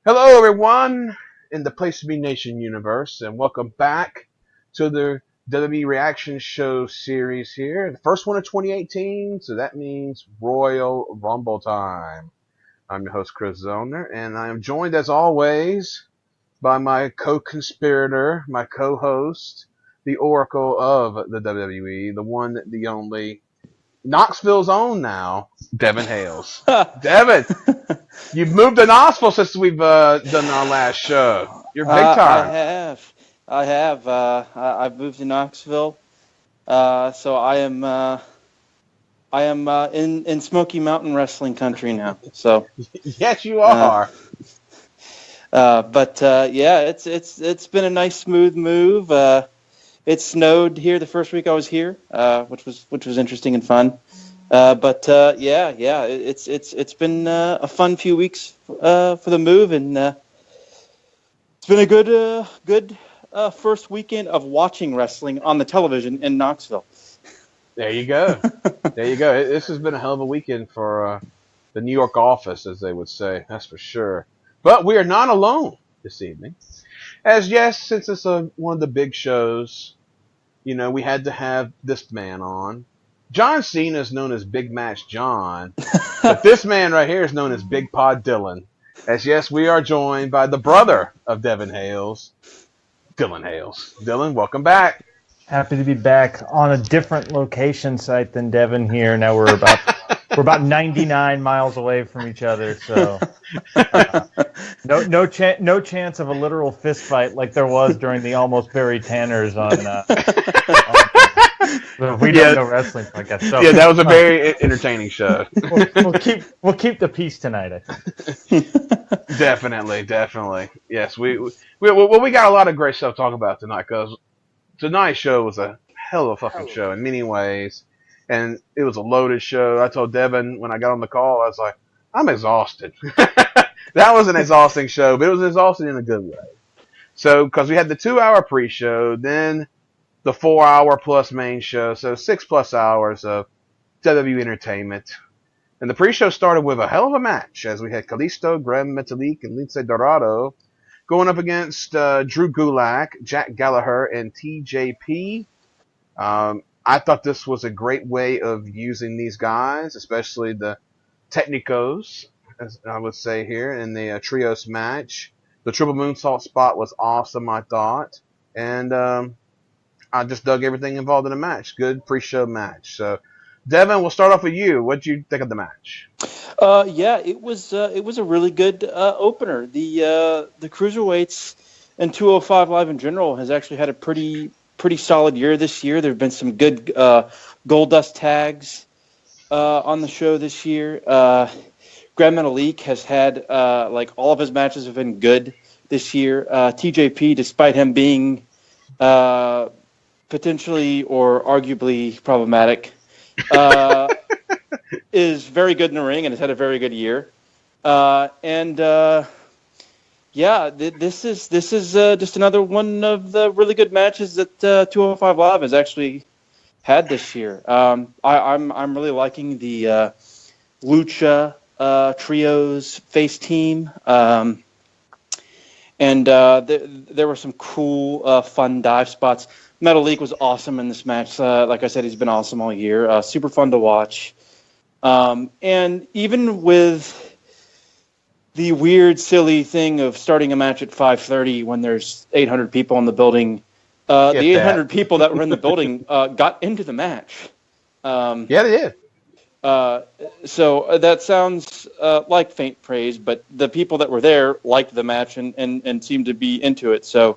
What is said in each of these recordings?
Hello, everyone in the Place to Be Nation universe, and welcome back to the WWE Reaction Show series here. The first one of 2018, so that means Royal Rumble time. I'm your host, Kris, and I am joined, as always, by my co-conspirator, my co-host, the Oracle of the WWE, the one, the only, Knoxville's own now, Devon Hales. Devon, you've moved to Knoxville since we've done our last show. You're big time. I have. I've moved to Knoxville, so I am in Smoky Mountain wrestling country now. So Yes, you are. Yeah, it's been a nice smooth move. It snowed here the first week I was here, which was interesting and fun. It's been a fun few weeks for the move, and it's been a good first weekend of watching wrestling on the television in Knoxville. There you go. There you go. This has been a hell of a weekend for the New York office, as they would say. That's for sure. But we are not alone this evening. As yes, since it's one of the big shows, we had to have this man on. John Cena is known as Big Match John, but this man right here is known as Big Pod Dylan. As yes, we are joined by the brother of Devon Hales, Dylan Hales. Dylan, welcome back. Happy to be back on a different location site than Devon here. Now we're about 99 miles away from each other, so no chance of a literal fist fight like there was during the Almost Buried Tanners on We Don't Know Wrestling podcast. So, yeah, that was a very entertaining show. We'll keep the peace tonight, I think. Definitely. Yes, we got a lot of great stuff to talk about tonight, because tonight's show was a hell of a fucking show in many ways, and it was a loaded show. I told Devon when I got on the call, I was like, I'm exhausted. That was an exhausting show, but it was exhausting in a good way. So, because we had the 2-hour pre-show, then the 4-hour plus main show, so 6+ hours of WWE entertainment. And the pre-show started with a hell of a match, as we had Kalisto, Gran Metalik, and Lince Dorado going up against Drew Gulak, Jack Gallagher, and TJP. I thought this was a great way of using these guys, especially the Technicos, as I would say here, in the trios match. The triple moonsault spot was awesome, I thought. And I just dug everything involved in the match. Good pre-show match. So, Devon, we'll start off with you. What did you think of the match? It was a really good opener. The cruiserweights and 205 Live in general has actually had a pretty solid year this year. There have been some good Gold Dust tags on the show this year. Gran Metalik has had all of his matches have been good this year. TJP, despite him being potentially or arguably problematic, is very good in the ring and has had a very good year. This is just another one of the really good matches that 205 Live has actually had this year. I'm really liking the Lucha Trios face team. There were some cool, fun dive spots. Metalik was awesome in this match. Like I said, he's been awesome all year. Super fun to watch. And even with the weird, silly thing of starting a match at 5:30 when there's 800 people in the building, the 800 people that were in the building got into the match. Yeah, they did. So that sounds like faint praise, but the people that were there liked the match and seemed to be into it. So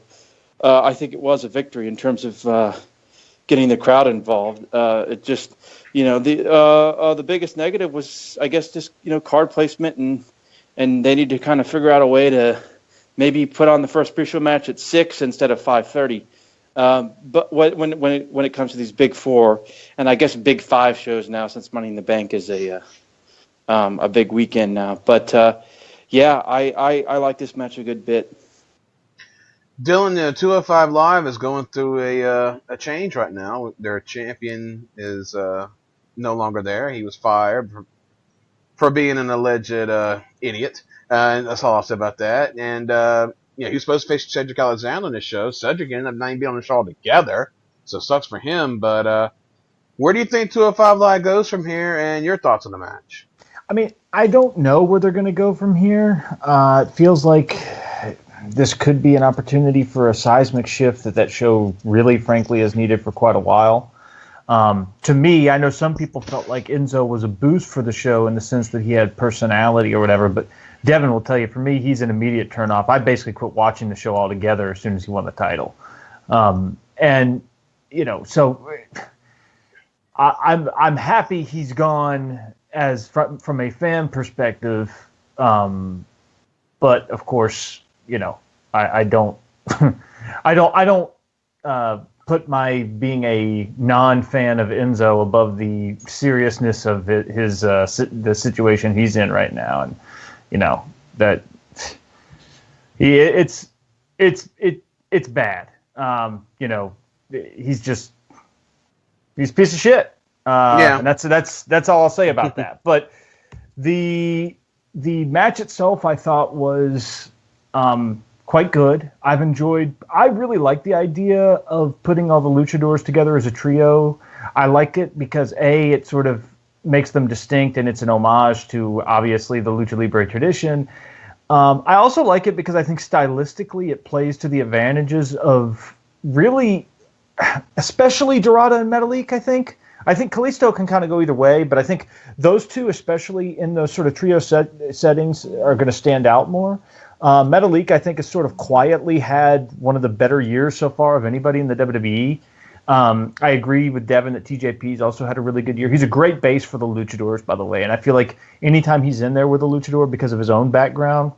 I think it was a victory in terms of getting the crowd involved. It just, the biggest negative was, I guess, just card placement, and they need to kind of figure out a way to maybe put on the first pre-show match at 6 instead of 5:30. But when it comes to these big 4, and I guess big 5 shows now, since Money in the Bank is a big weekend now. But I like this match a good bit. Dylan, 205 Live is going through a change right now. Their champion is no longer there. He was fired for being an alleged idiot. And that's all I'll say about that. And he was supposed to face Cedric Alexander on this show. Cedric ended up not even being on the show altogether, so it sucks for him. But where do you think 205 Live goes from here, and your thoughts on the match? I mean, I don't know where they're going to go from here. It feels like this could be an opportunity for a seismic shift that show really, frankly, has needed for quite a while. To me, I know some people felt like Enzo was a boost for the show in the sense that he had personality or whatever, but Devin will tell you, for me, he's an immediate turnoff. I basically quit watching the show altogether as soon as he won the title. So I'm happy he's gone as from a fan perspective, but of course, I don't put my being a non-fan of Enzo above the seriousness of the situation he's in right now, and that it's bad. He's a piece of shit. And that's all I'll say about that. But the match itself, I thought, was quite good. I really like the idea of putting all the luchadors together as a trio. I like it because it sort of makes them distinct, and it's an homage to obviously the Lucha Libre tradition. I also like it because I think stylistically it plays to the advantages of really, especially Dorada and Metalik. I think Kalisto can kind of go either way, but I think those two, especially in those sort of trio settings, are going to stand out more. Metalik, I think, has sort of quietly had one of the better years so far of anybody in the WWE. I agree with Devin that TJP's also had a really good year. He's a great base for the luchadors, by the way, and I feel like anytime he's in there with a luchador because of his own background,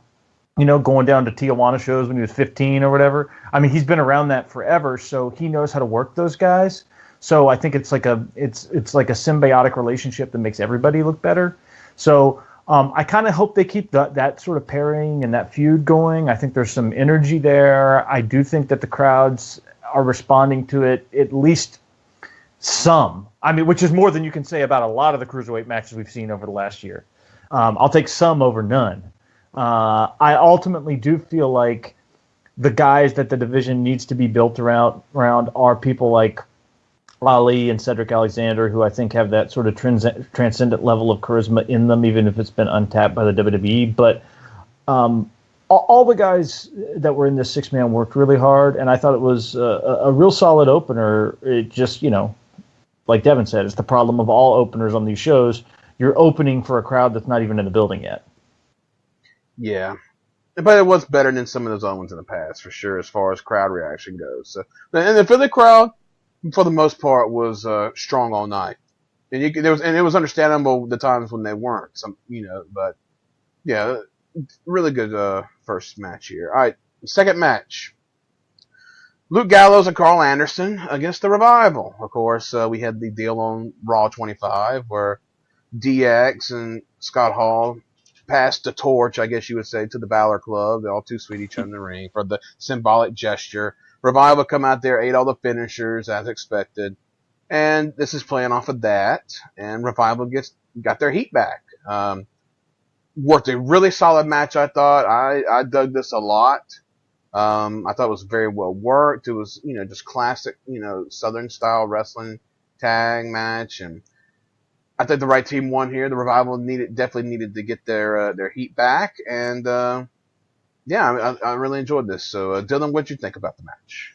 going down to Tijuana shows when he was 15 or whatever, I mean, he's been around that forever, so he knows how to work those guys. So I think it's like a symbiotic relationship that makes everybody look better. So I kind of hope they keep that sort of pairing and that feud going. I think there's some energy there. I do think that the crowds are responding to it, at least some. I mean, which is more than you can say about a lot of the cruiserweight matches we've seen over the last year. I'll take some over none. I ultimately do feel like the guys that the division needs to be built around are people like Ali and Cedric Alexander, who I think have that sort of transcendent level of charisma in them, even if it's been untapped by the WWE. But all the guys that were in this six-man worked really hard, and I thought it was a real solid opener. It just, like Devin said, it's the problem of all openers on these shows. You're opening for a crowd that's not even in the building yet. Yeah. But it was better than some of those other ones in the past, for sure, as far as crowd reaction goes. So, and the Philly crowd, for the most part, was strong all night, and it was understandable the times when they weren't. But yeah, really good first match here. All right, second match: Luke Gallows and Carl Anderson against the Revival. Of course, we had the deal on Raw 25 where DX and Scott Hall passed the torch, I guess you would say, to the Balor Club. They're all too sweet each other in the ring for the symbolic gesture. Revival come out there, ate all the finishers as expected, and this is playing off of that. And Revival got their heat back. Worked a really solid match, I thought. I dug this a lot. I thought it was very well worked. It was just classic Southern style wrestling tag match, and I think the right team won here. The Revival definitely needed to get their heat back, and yeah, I really enjoyed this. So, Dylan, what'd you think about the match?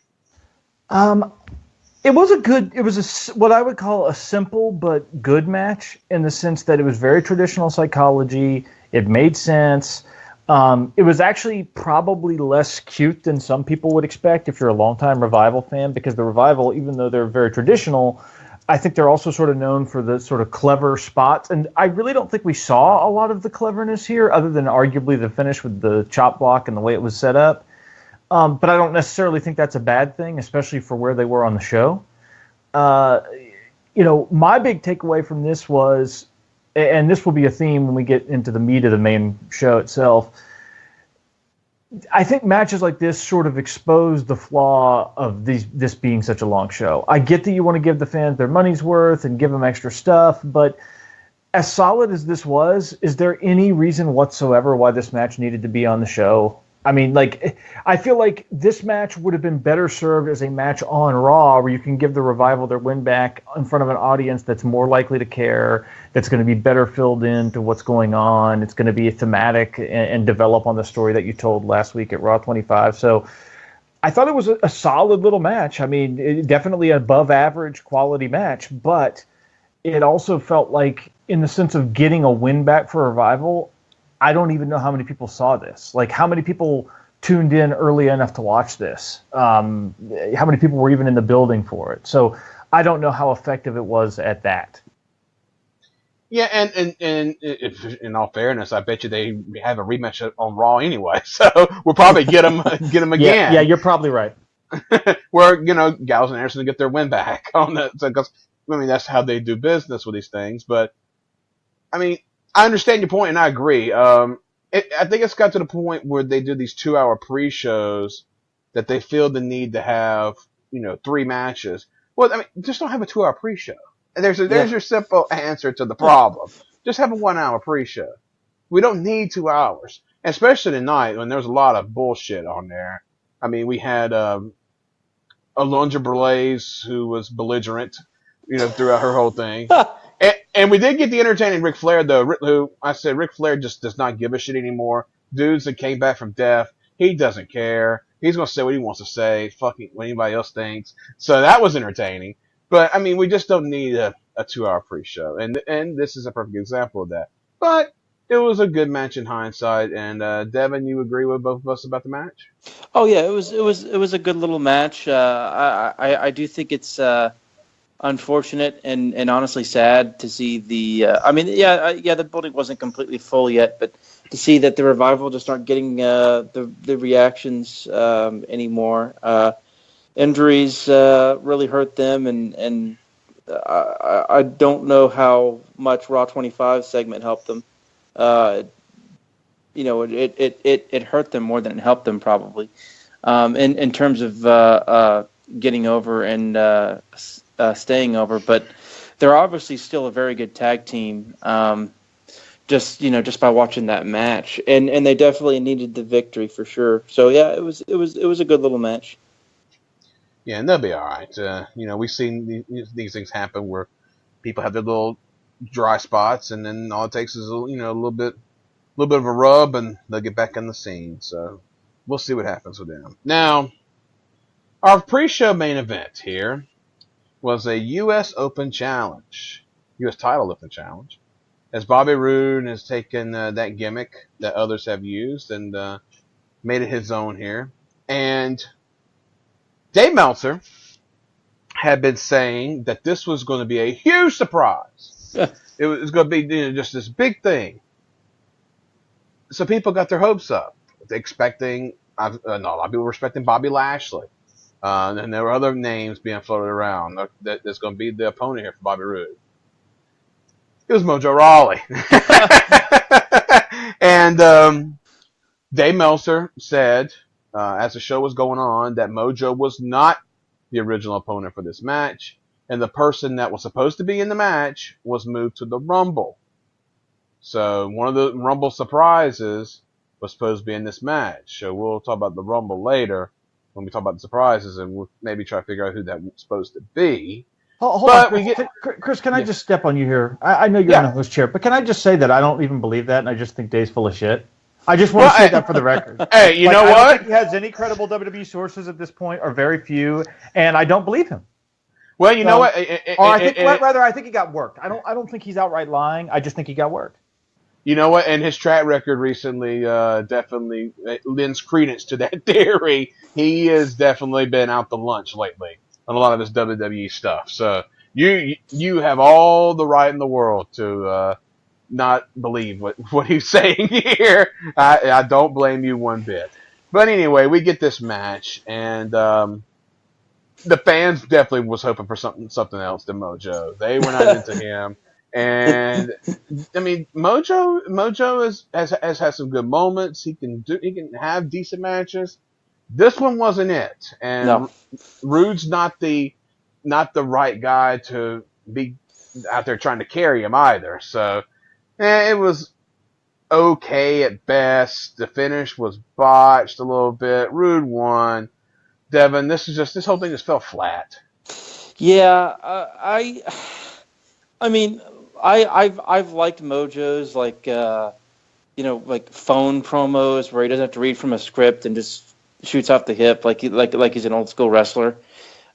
It was what I would call a simple but good match in the sense that it was very traditional psychology. It made sense. It was actually probably less cute than some people would expect if you're a longtime Revival fan, because the Revival, even though they're very traditional, I think they're also sort of known for the sort of clever spots. And I really don't think we saw a lot of the cleverness here, other than arguably the finish with the chop block and the way it was set up. But I don't necessarily think that's a bad thing, especially for where they were on the show. My big takeaway from this was, and this will be a theme when we get into the meat of the main show itself, I think matches like this sort of expose the flaw of this being such a long show. I get that you want to give the fans their money's worth and give them extra stuff, but as solid as this was, is there any reason whatsoever why this match needed to be on the show? I mean, like, I feel like this match would have been better served as a match on Raw, where you can give the Revival their win back in front of an audience that's more likely to care, that's going to be better filled into what's going on. It's going to be thematic and develop on the story that you told last week at Raw 25. So I thought it was a solid little match. I mean, definitely above average quality match, but it also felt like, in the sense of getting a win back for Revival, I don't even know how many people saw this. Like, how many people tuned in early enough to watch this? How many people were even in the building for it? So I don't know how effective it was at that. Yeah, and if, in all fairness, I bet you they have a rematch on Raw anyway. So we'll probably get them again. Yeah, you're probably right. Where, Gallows and Anderson get their win back on that. So, 'cause, I mean, that's how they do business with these things. But I mean, I understand your point, and I agree. I think it's got to the point where they do these 2-hour pre-shows that they feel the need to have, 3 matches. Well, I mean, just don't have a 2-hour pre-show. And there's your simple answer to the problem. Just have a 1-hour pre-show. We don't need 2 hours, especially tonight when there's a lot of bullshit on there. I mean, we had Alundra Blaze, who was belligerent, throughout her whole thing. And we did get the entertaining Ric Flair, though, who I said Ric Flair just does not give a shit anymore. Dudes that came back from death, he doesn't care. He's going to say what he wants to say, fucking what anybody else thinks. So that was entertaining. But, I mean, we just don't need a 2-hour pre-show. And this is a perfect example of that. But it was a good match in hindsight. And, Devin, you agree with both of us about the match? Oh, yeah, it was a good little match. I do think it's unfortunate and honestly sad to see the. The building wasn't completely full yet, but to see that the Revival just aren't getting the reactions anymore. Injuries really hurt them, and I don't know how much Raw 25 segment helped them. It hurt them more than it helped them probably. In terms of getting over and staying over, but they're obviously still a very good tag team. Just by watching that match, and they definitely needed the victory for sure. So yeah, it was a good little match. Yeah, and they'll be all right. We've seen these things happen where people have their little dry spots, and then all it takes is a little bit of a rub, and they'll get back on the scene. So we'll see what happens with them. Now, our pre-show main event here was a U.S. Open Challenge, U.S. Title Open Challenge, as Bobby Roode has taken that gimmick that others have used and made it his own here. And Dave Meltzer had been saying that this was going to be a huge surprise. It was going to be just this big thing. So people got their hopes up, expecting. A lot of people were expecting Bobby Lashley. And there were other names being floated around that's going to be the opponent here for Bobby Roode. It was Mojo Rawley. And Dave Meltzer said, as the show was going on, that Mojo was not the original opponent for this match, and the person that was supposed to be in the match was moved to the Rumble. So one of the Rumble surprises was supposed to be in this match. So we'll talk about the Rumble later when we talk about the surprises, and we'll maybe try to figure out who that was supposed to be. Hold on, Chris, can I just step on you here? I know you're in the host chair, but can I just say that I don't even believe that, and I just think Dave's full of shit? I just want to say that for the record. Hey, you know what? I don't think he has any credible WWE sources at this point, or very few, and I don't believe him. Well, you know what? I think he got worked. I don't think he's outright lying. I just think he got worked. You know what? And his track record recently definitely lends credence to that theory. He has definitely been out to lunch lately on a lot of his WWE stuff. So you have all the right in the world to not believe what he's saying here. I don't blame you one bit. But anyway, we get this match, and the fans definitely was hoping for something else than Mojo. They were not into him. And I mean, Mojo has had some good moments. He can have decent matches. This one wasn't it. And no. Rude's not the right guy to be out there trying to carry him either. So it was okay at best. The finish was botched a little bit. Rude won. Devon, this whole thing just fell flat. Yeah, I mean, I've liked Mojo's like phone promos where he doesn't have to read from a script and just shoots off the hip like he's an old school wrestler.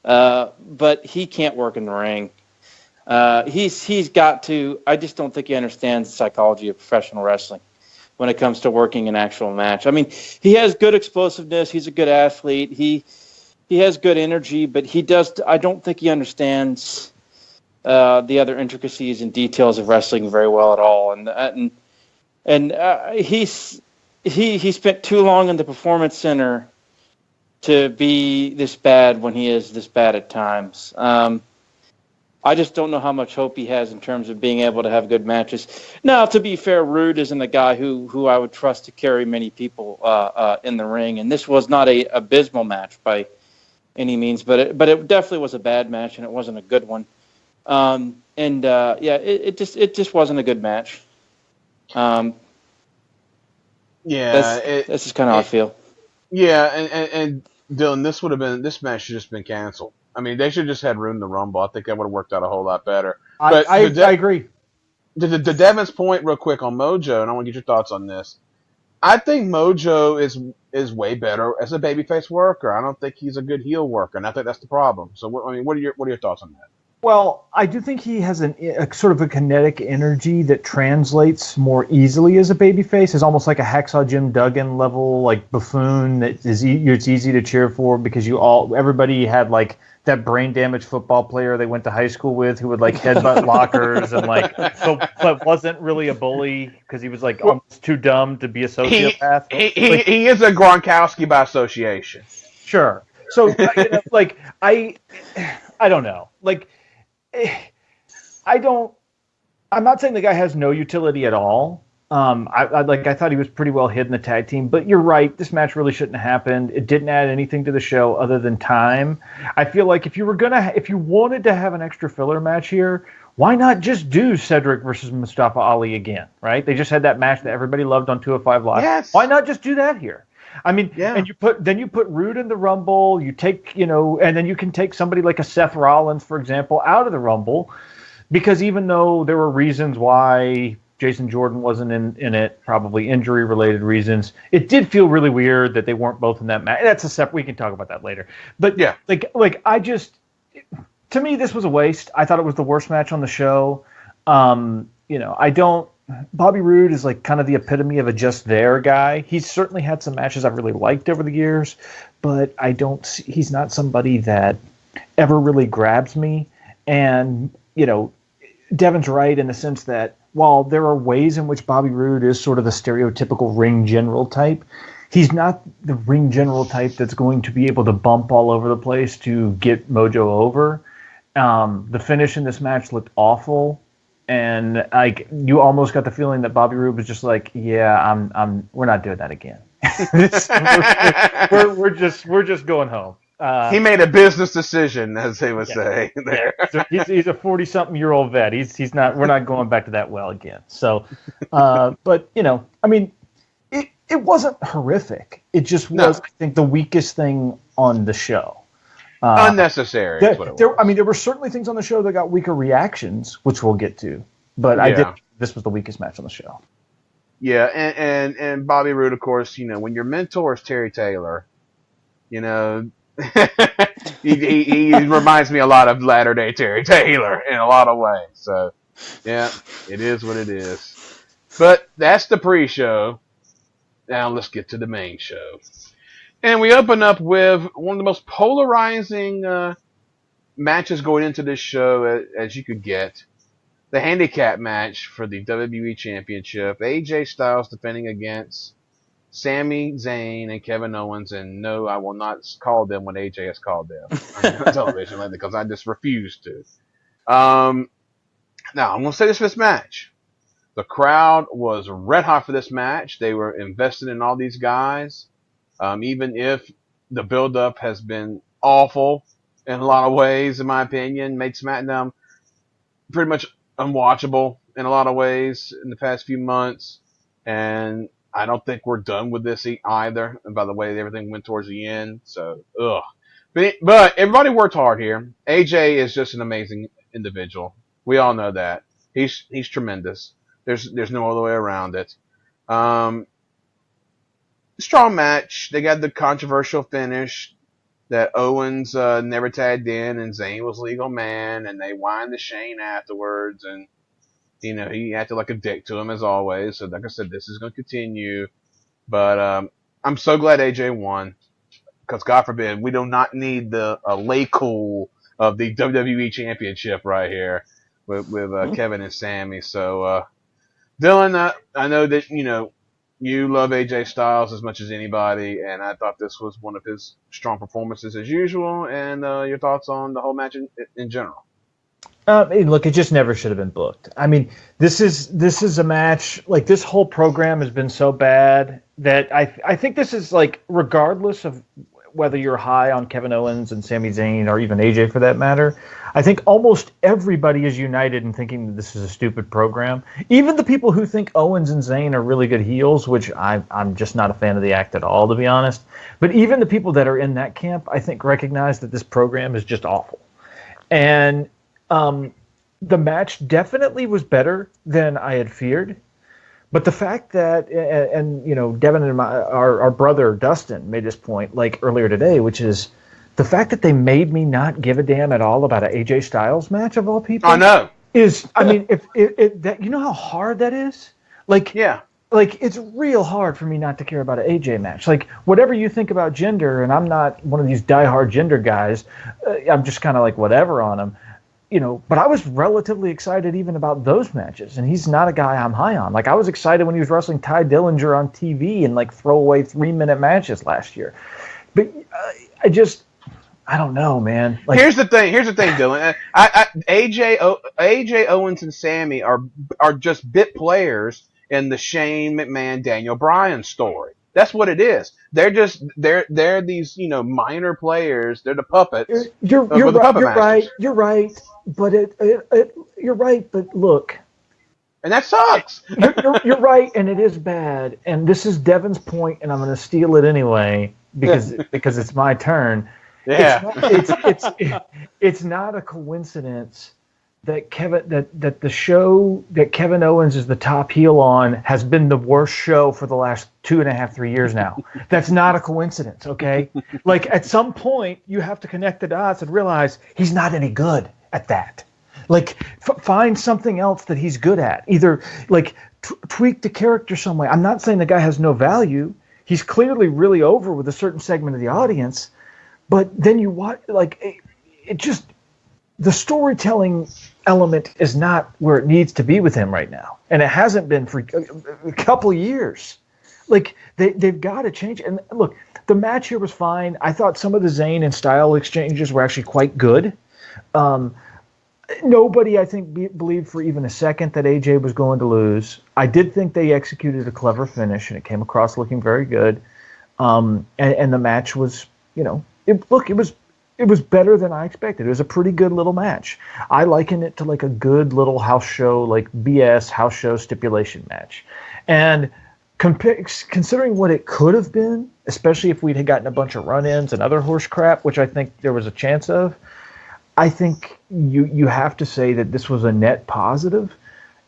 But he can't work in the ring. He's got to. I just don't think he understands the psychology of professional wrestling when it comes to working an actual match. I mean, he has good explosiveness. He's a good athlete. He has good energy, but I don't think he understands the other intricacies and details of wrestling very well at all. And he spent too long in the Performance Center to be this bad when he is this bad at times. I just don't know how much hope he has in terms of being able to have good matches. Now, to be fair, Rude isn't a guy who I would trust to carry many people in the ring, and this was not a abysmal match by any means, but it definitely was a bad match, and it wasn't a good one. It just wasn't a good match. That's just kind of how I feel. Yeah, and Dylan, this match should have just been canceled. I mean, they should have just had Rude in the Rumble. I think that would have worked out a whole lot better. I agree. To Devon's point, real quick on Mojo, and I want to get your thoughts on this. I think Mojo is way better as a babyface worker. I don't think he's a good heel worker, and I think that's the problem. So, what are your thoughts on that? Well, I do think he has a sort of a kinetic energy that translates more easily as a babyface. Is almost like a Hacksaw Jim Duggan level, like buffoon that it's easy to cheer for because everybody had like that brain damaged football player they went to high school with who would like headbutt lockers and like but wasn't really a bully because he was like almost too dumb to be a sociopath. He is a Gronkowski by association. Sure. So I don't know. I'm not saying the guy has no utility at all. I thought he was pretty well hid in the tag team, but you're right. This match really shouldn't have happened. It didn't add anything to the show other than time. I feel like if you wanted to have an extra filler match here, why not just do Cedric versus Mustafa Ali again, right? They just had that match that everybody loved on 205 Live. Yes. Why not just do that here? I mean, yeah. And you put Rude in the Rumble. You take, and then you can take somebody like a Seth Rollins, for example, out of the Rumble, because even though there were reasons why Jason Jordan wasn't in it, probably injury-related reasons, it did feel really weird that they weren't both in that match. That's a separate. We can talk about that later. But yeah, to me, this was a waste. I thought it was the worst match on the show. Bobby Roode is like kind of the epitome of a just there guy. He's certainly had some matches I've really liked over the years, but he's not somebody that ever really grabs me. And, Devon's right in the sense that while there are ways in which Bobby Roode is sort of the stereotypical ring general type, he's not the ring general type that's going to be able to bump all over the place to get Mojo over. The finish in this match looked awful. And you almost got the feeling that Bobby Roode was just like, yeah, we're not doing that again. we're just going home. He made a business decision, as they would say. There, so he's a 40-something-year-old vet. He's not. We're not going back to that well again. So, but I mean, it wasn't horrific. It just was, I think, the weakest thing on the show. Unnecessary. There were certainly things on the show that got weaker reactions, which we'll get to. But this was the weakest match on the show. Yeah, and Bobby Roode, of course, when your mentor is Terry Taylor, he reminds me a lot of latter-day Terry Taylor in a lot of ways. So, yeah, it is what it is. But that's the pre-show. Now let's get to the main show. And we open up with one of the most polarizing matches going into this show as you could get. The handicap match for the WWE Championship. AJ Styles defending against Sami Zayn and Kevin Owens. And no, I will not call them what AJ has called them on television because I just refuse to. Now, I'm going to say this for this match. The crowd was red hot for this match. They were invested in all these guys. Even if the build-up has been awful in a lot of ways, in my opinion, made SmackDown pretty much unwatchable in a lot of ways in the past few months, and I don't think we're done with this either. And by the way, everything went towards the end, so ugh. But everybody worked hard here. AJ is just an amazing individual. We all know that. He's tremendous. There's no other way around it. Strong match. They got the controversial finish that Owens never tagged in and Zayn was legal man, and they whined to Shane afterwards, and he acted like a dick to him as always. So like I said, this is going to continue. But I'm so glad AJ won, because God forbid we do not need the lay cool of the WWE Championship right here with Kevin and Sammy. So Dylan, I know that you love AJ Styles as much as anybody, and I thought this was one of his strong performances as usual. And your thoughts on the whole match in general? Look, it just never should have been booked. I mean, this is a match, like, this whole program has been so bad that I think this is, like, regardless of whether you're high on Kevin Owens and Sami Zayn or even AJ for that matter, I think almost everybody is united in thinking that this is a stupid program. Even the people who think Owens and Zayn are really good heels, which I'm just not a fan of the act at all, to be honest. But even the people that are in that camp, I think, recognize that this program is just awful. And the match definitely was better than I had feared. But the fact that, and Devin and our brother Dustin made this point like earlier today, which is the fact that they made me not give a damn at all about an AJ Styles match of all people. I know. I mean, if that, you know how hard that is? Like, yeah. Like, it's real hard for me not to care about an AJ match. Like, whatever you think about gender, and I'm not one of these diehard gender guys, I'm just kind of like whatever on them. But I was relatively excited even about those matches, and he's not a guy I'm high on. Like, I was excited when he was wrestling Ty Dillinger on TV in, like, throwaway 3-minute matches last year. But I don't know, man. Like, here's the thing, Dylan. AJ Owens and Sammy are just bit players in the Shane McMahon Daniel Bryan story. That's what it is. They're these minor players. They're the puppets. You're right. You're right. But you're right. But look, and that sucks. you're right, and it is bad. And this is Devin's point, and I'm going to steal it anyway because it's my turn. Yeah. It's not a coincidence that that the show that Kevin Owens is the top heel on has been the worst show for the last 2.5-3 years now. That's not a coincidence, okay? Like, at some point you have to connect the dots and realize he's not any good at that. Like, find something else that he's good at. Either like tweak the character some way. I'm not saying the guy has no value. He's clearly really over with a certain segment of the audience, but then you watch, like, it just, the storytelling element is not where it needs to be with him right now. And it hasn't been for a couple of years. Like, they've got to change. And look, the match here was fine. I thought some of the Zayn and Style exchanges were actually quite good. Nobody, I think, believed for even a second that AJ was going to lose. I did think they executed a clever finish, and it came across looking very good. And the match was, it was better than I expected. It was a pretty good little match. I liken it to like a good little house show, like BS house show stipulation match. And considering what it could have been, especially if we'd had gotten a bunch of run-ins and other horse crap, which I think there was a chance of, I think you have to say that this was a net positive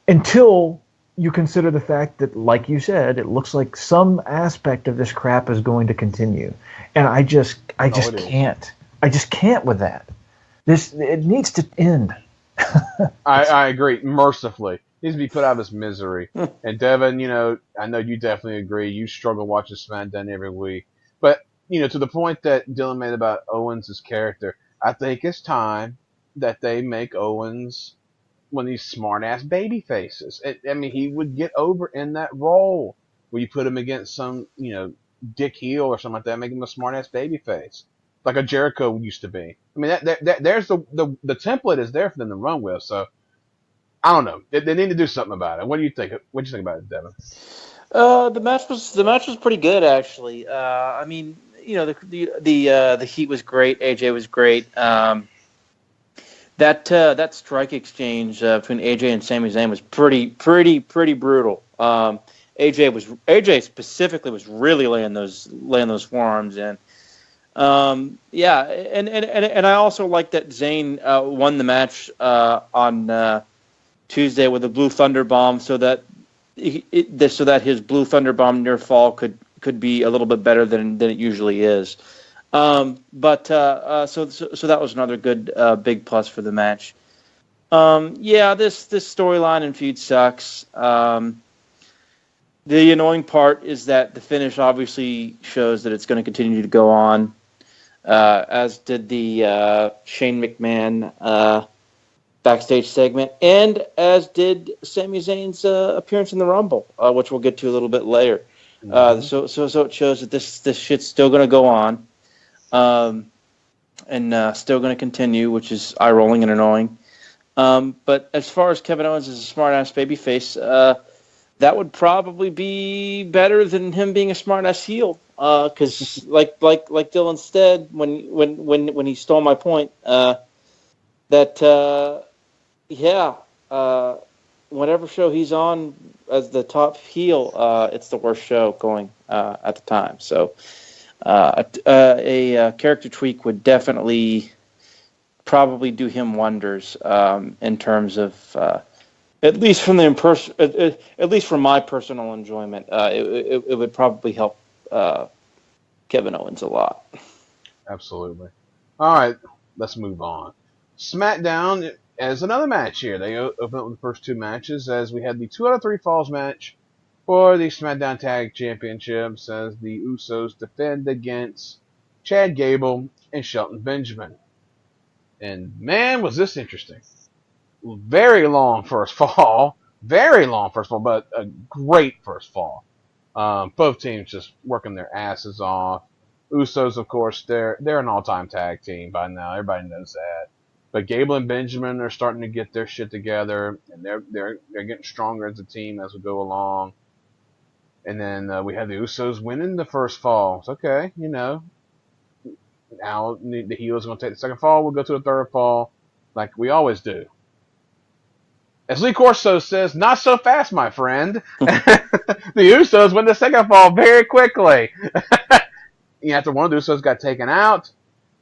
until you consider the fact that, like you said, it looks like some aspect of this crap is going to continue. And I just can't. I just can't with that. It needs to end. I agree, mercifully. It needs to be put out of its misery. And Devin, I know you definitely agree. You struggle watching SmackDown every week. But, to the point that Dylan made about Owens' character, I think it's time that they make Owens one of these smart-ass baby faces. I mean, he would get over in that role where you put him against some, dick heel or something like that, make him a smart-ass baby face. Like a Jericho used to be. I mean, there's the template is there for them to run with. So I don't know. They need to do something about it. What do you think? What do you think about it, Devin? The match was pretty good, actually. I mean, the heat was great. AJ was great. that strike exchange between AJ and Sami Zayn was pretty brutal. AJ specifically was really laying those forearms in. Yeah, and I also like that Zayn won the match on Tuesday with a Blue Thunder Bomb, so that his Blue Thunder Bomb near fall could be a little bit better than it usually is. So that was another good big plus for the match. Yeah, this storyline and feud sucks. The annoying part is that the finish obviously shows that it's going to continue to go on, as did the Shane McMahon backstage segment, and as did Sami Zayn's appearance in the Rumble, which we'll get to a little bit later. So it shows that this shit's still going to go on, and still going to continue, which is eye-rolling and annoying. But as far as Kevin Owens as a smart-ass babyface, that would probably be better than him being a smart-ass heel. Because like Dylan said when he stole my point, whatever show he's on as the top heel, it's the worst show going at the time. So a character tweak would definitely probably do him wonders in terms of at least from at least from my personal enjoyment. It would probably help Kevin Owens a lot. Absolutely. All right, let's move on. SmackDown as another match here. They open up with the first two matches as we had the 2 out of 3 falls match for the SmackDown Tag Championships as the Usos defend against Chad Gable and Shelton Benjamin. And man, was this interesting. Very long first fall, but a great first fall. Both teams just working their asses off. Usos, of course, they're an all-time tag team by now. Everybody knows that. But Gable and Benjamin are starting to get their shit together, and they're getting stronger as a team as we go along. And then we had the Usos winning the first fall. It's okay, now the heels are going to take the second fall. We'll go to the third fall like we always do. As Lee Corso says, not so fast, my friend. The Usos win the second fall very quickly. After one of the Usos got taken out,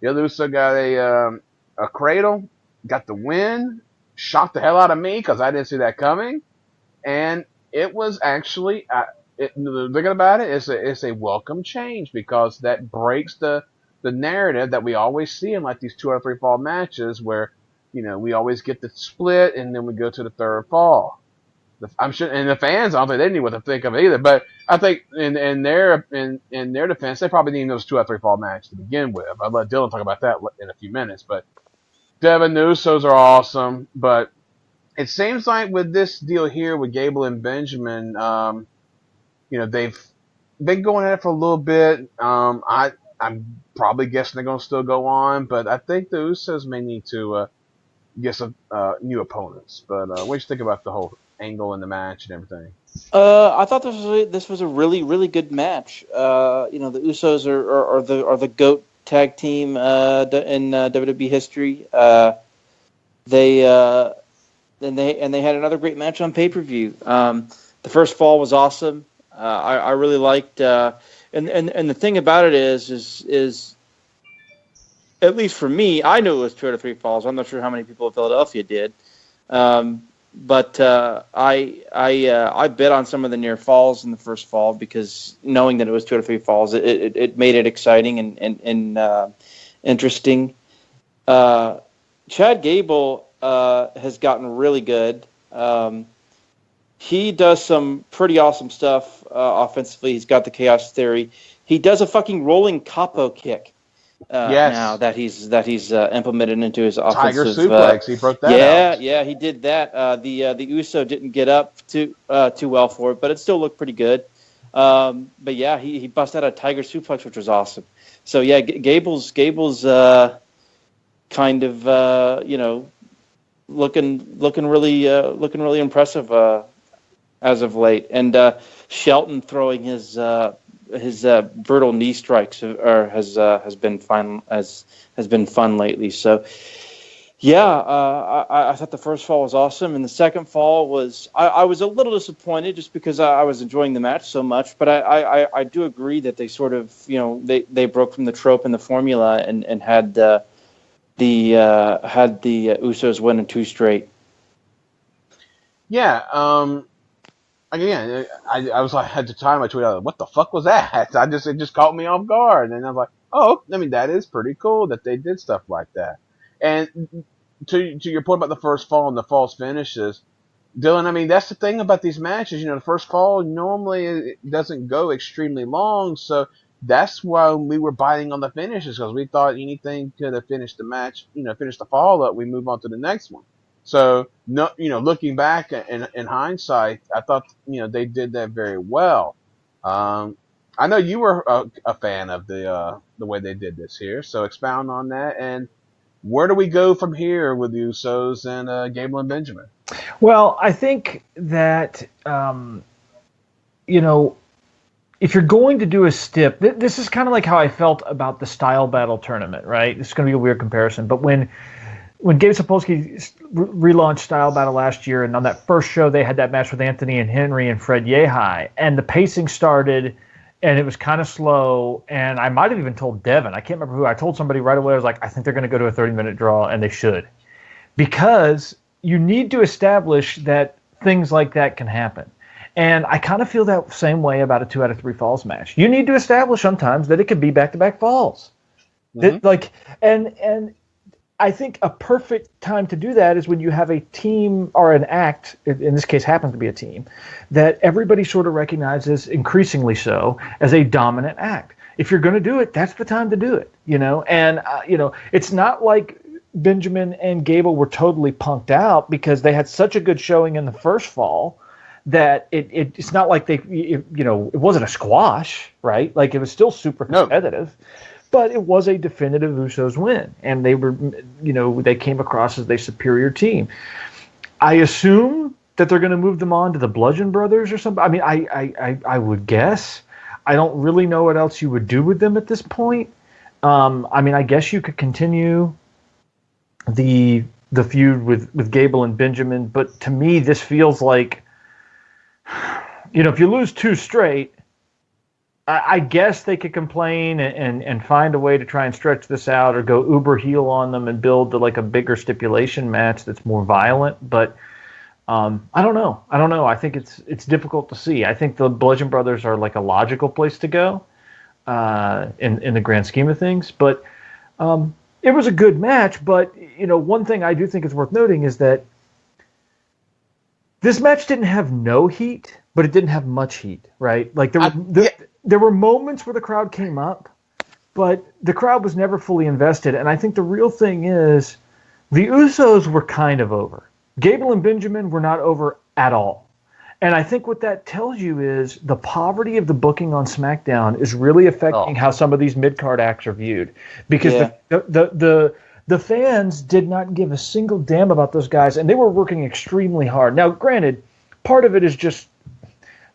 the other Uso got a cradle, got the win, shocked the hell out of me because I didn't see that coming. And it was actually, thinking about it, it's a welcome change because that breaks the narrative that we always see in like these 2 out of 3 fall matches where we always get the split, and then we go to the third fall. I'm sure, and the fans, I don't think they knew what to think of it either. But I think in their defense, they probably didn't know it was 2 out of 3 fall match to begin with. I'll let Dylan talk about that in a few minutes. But Devin, the Usos are awesome. But it seems like with this deal here with Gable and Benjamin, they've been going at it for a little bit. I'm probably guessing they're going to still go on, but I think the Usos may need to get some new opponents. But what do you think about the whole angle in the match and everything? I thought this was a really, really good match. The Usos are the GOAT tag team in WWE history. They had another great match on pay-per-view. The first fall was awesome. I really liked, and the thing about it is at least for me, I knew it was 2 out of 3 falls. I'm not sure how many people in Philadelphia did, but I bet on some of the near falls in the first fall because knowing that it was 2 out of 3 falls, it made it exciting and interesting. Chad Gable has gotten really good. He does some pretty awesome stuff offensively. He's got the Chaos Theory. He does a fucking rolling capo kick. Yes. Now that he's implemented into his offensive Tiger suplex, he broke that out. Yeah, he did that. The Uso didn't get up too well for it, but it still looked pretty good. But yeah, he busted out a Tiger suplex, which was awesome. So yeah, Gable's kind of looking really impressive as of late, and Shelton throwing his brutal knee strikes has been fun lately. So Yeah, I thought the first fall was awesome, and the second fall was I was a little disappointed just because I was enjoying the match so much. But I do agree that they sort of they broke from the trope and the formula and had the Usos winning 2 straight. Yeah. Again, I was like, at the time I tweeted out, what the fuck was that? It just caught me off guard, and I was like, oh, I mean, that is pretty cool that they did stuff like that. And to your point about the first fall and the false finishes, Dylan, I mean, that's the thing about these matches. The first fall normally it doesn't go extremely long, so that's why we were biting on the finishes, because we thought anything could have finished the match, finished the fall up, we move on to the next one. So, no, looking back in hindsight, I thought, they did that very well. I know you were a fan of the way they did this here, so expound on that. And where do we go from here with the Usos and Gable and Benjamin? Well, I think that, if you're going to do a stip, this is kind of like how I felt about the Style Battle tournament, right? This is going to be a weird comparison, but when Gabe Sapolsky relaunched Style Battle last year, and on that first show they had that match with Anthony and Henry and Fred Yehi, and the pacing started, and it was kind of slow, and I might have even told Devon, I can't remember who, I told somebody right away, I was like, I think they're going to go to a 30-minute draw, and they should. Because you need to establish that things like that can happen. And I kind of feel that same way about a 2 out of 3 falls match. You need to establish sometimes that it could be back-to-back falls. Mm-hmm. And I think a perfect time to do that is when you have a team or an act, in this case happens to be a team, that everybody sort of recognizes, increasingly so, as a dominant act. If you're going to do it, that's the time to do it, And, it's not like Benjamin and Gable were totally punked out because they had such a good showing in the first fall that it's not like it wasn't a squash, right? Like, it was still super competitive. No. But it was a definitive Usos win, and they were, they came across as a superior team. I assume that they're going to move them on to the Bludgeon Brothers or something. I mean, I would guess. I don't really know what else you would do with them at this point. I guess you could continue the feud with Gable and Benjamin, but to me, this feels like, if you lose 2 straight, I guess they could complain and find a way to try and stretch this out or go uber heel on them and build like a bigger stipulation match that's more violent. But I don't know. I think it's difficult to see. I think the Bludgeon Brothers are like a logical place to go in the grand scheme of things. But it was a good match. But, one thing I do think is worth noting is that this match didn't have no heat, but it didn't have much heat, right? Like there were moments where the crowd came up, but the crowd was never fully invested. And I think the real thing is the Usos were kind of over. Gable and Benjamin were not over at all. And I think what that tells you is the poverty of the booking on SmackDown is really affecting how some of these mid-card acts are viewed. Because the fans did not give a single damn about those guys, and they were working extremely hard. Now, granted, part of it is just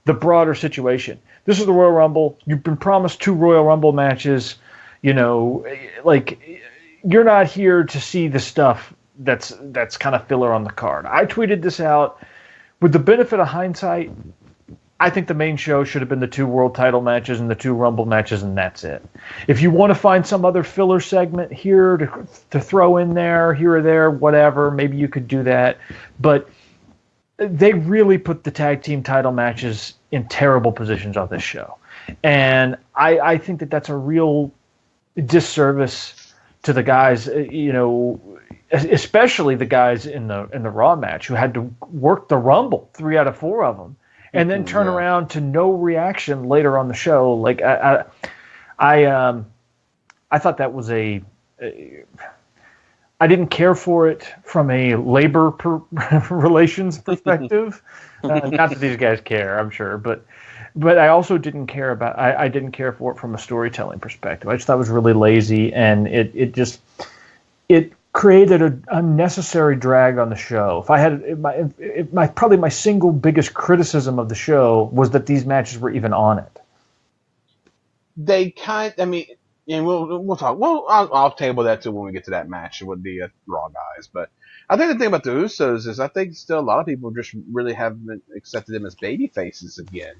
the broader situation. This is the Royal Rumble. You've been promised 2 Royal Rumble matches. Like, you're not here to see the stuff that's kind of filler on the card. I tweeted this out. With the benefit of hindsight, I think the main show should have been the 2 world title matches and the 2 Rumble matches, and that's it. If you want to find some other filler segment here to throw in there, here or there, whatever, maybe you could do that. But they really put the tag team title matches in terrible positions on this show. And I think that that's a real disservice to the guys, especially the guys in the Raw match who had to work the Rumble, 3 out of 4 of them, and then turn around to no reaction later on the show. Like I thought that was I didn't care for it from a labor relations perspective. Not that these guys care, I'm sure, but I also didn't care about. I didn't care for it from a storytelling perspective. I just thought it was really lazy, and it created an unnecessary drag on the show. If I had probably my single biggest criticism of the show was that these matches were even on it. and we'll talk. Well, I'll table that too when we get to that match with the Raw guys. But I think the thing about the Usos is I think still a lot of people just really haven't accepted them as baby faces again,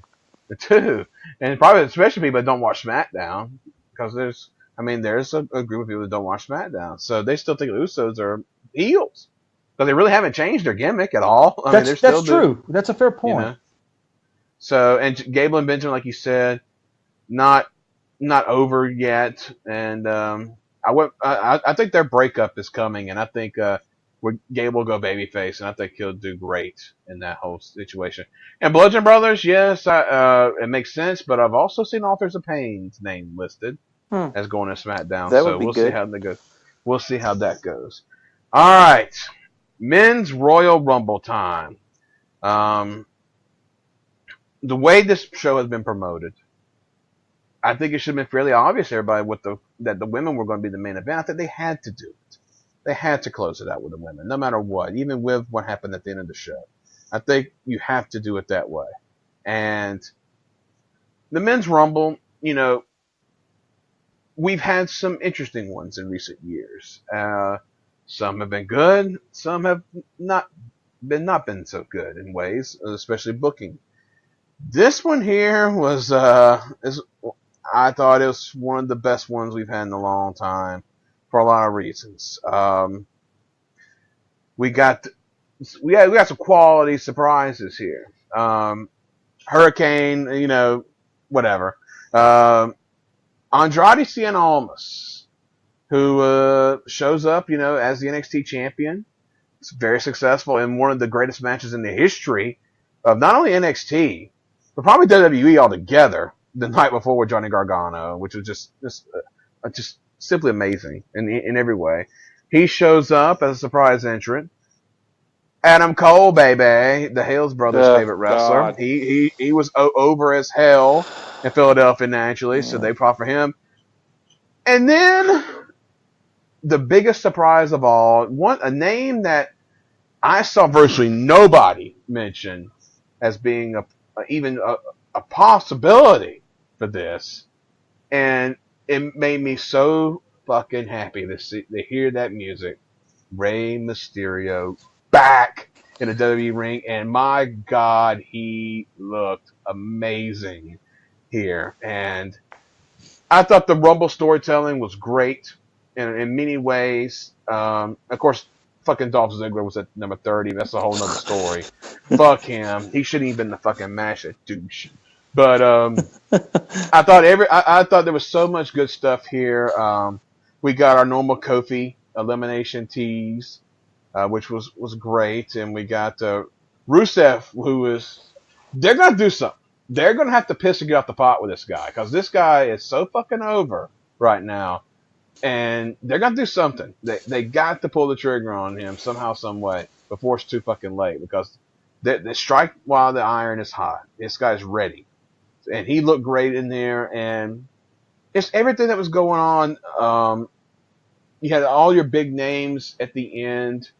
too, and probably especially people that don't watch SmackDown because there's a group of people that don't watch SmackDown, so they still think the Usos are heels because they really haven't changed their gimmick at all. That's true. That's a fair point. You know? So and Gable and Benjamin, like you said, not over yet, and I think their breakup is coming, and I think Gable will go babyface, and I think he'll do great in that whole situation. And Bludgeon Brothers, yes, it makes sense, but I've also seen Authors of Pain's name listed as going to SmackDown, so we'll see how that goes. We'll see how that goes. All right, Men's Royal Rumble time. The way this show has been promoted, I think it should have been fairly obvious to everybody that the women were going to be the main event. I think they had to do it. They had to close it out with the women, no matter what, even with what happened at the end of the show. I think you have to do it that way. And the Men's Rumble, we've had some interesting ones in recent years. Some have been good. Some have not been so good in ways, especially booking. This one here was, I thought it was one of the best ones we've had in a long time for a lot of reasons. We got some quality surprises here. Hurricane, whatever. Andrade Cien Almas, who shows up, as the NXT champion. It's very successful in one of the greatest matches in the history of not only NXT, but probably WWE altogether, the night before with Johnny Gargano, which was just simply amazing in every way. He shows up as a surprise entrant. Adam Cole, baby, the Hales brothers' favorite wrestler. God. He was over as hell in Philadelphia naturally, so they fought for him. And then the biggest surprise of all, a name that I saw virtually nobody mention as being even a possibility for this, and it made me so fucking happy to hear that music. Rey Mysterio back in the WWE ring, and my God, he looked amazing here. And I thought the Rumble storytelling was great in many ways. Of course, fucking Dolph Ziggler was at number 30. That's a whole nother story. Fuck him. He shouldn't even been the fucking match, that douche. But I thought there was so much good stuff here. We got our normal Kofi elimination tease, which was great, and we got Rusev, they're gonna do something. They're gonna have to piss and get off the pot with this guy because this guy is so fucking over right now, and they're gonna do something. They got to pull the trigger on him somehow, some way before it's too fucking late because they strike while the iron is hot. This guy's ready. And he looked great in there, and it's everything that was going on. You had all your big names at the end.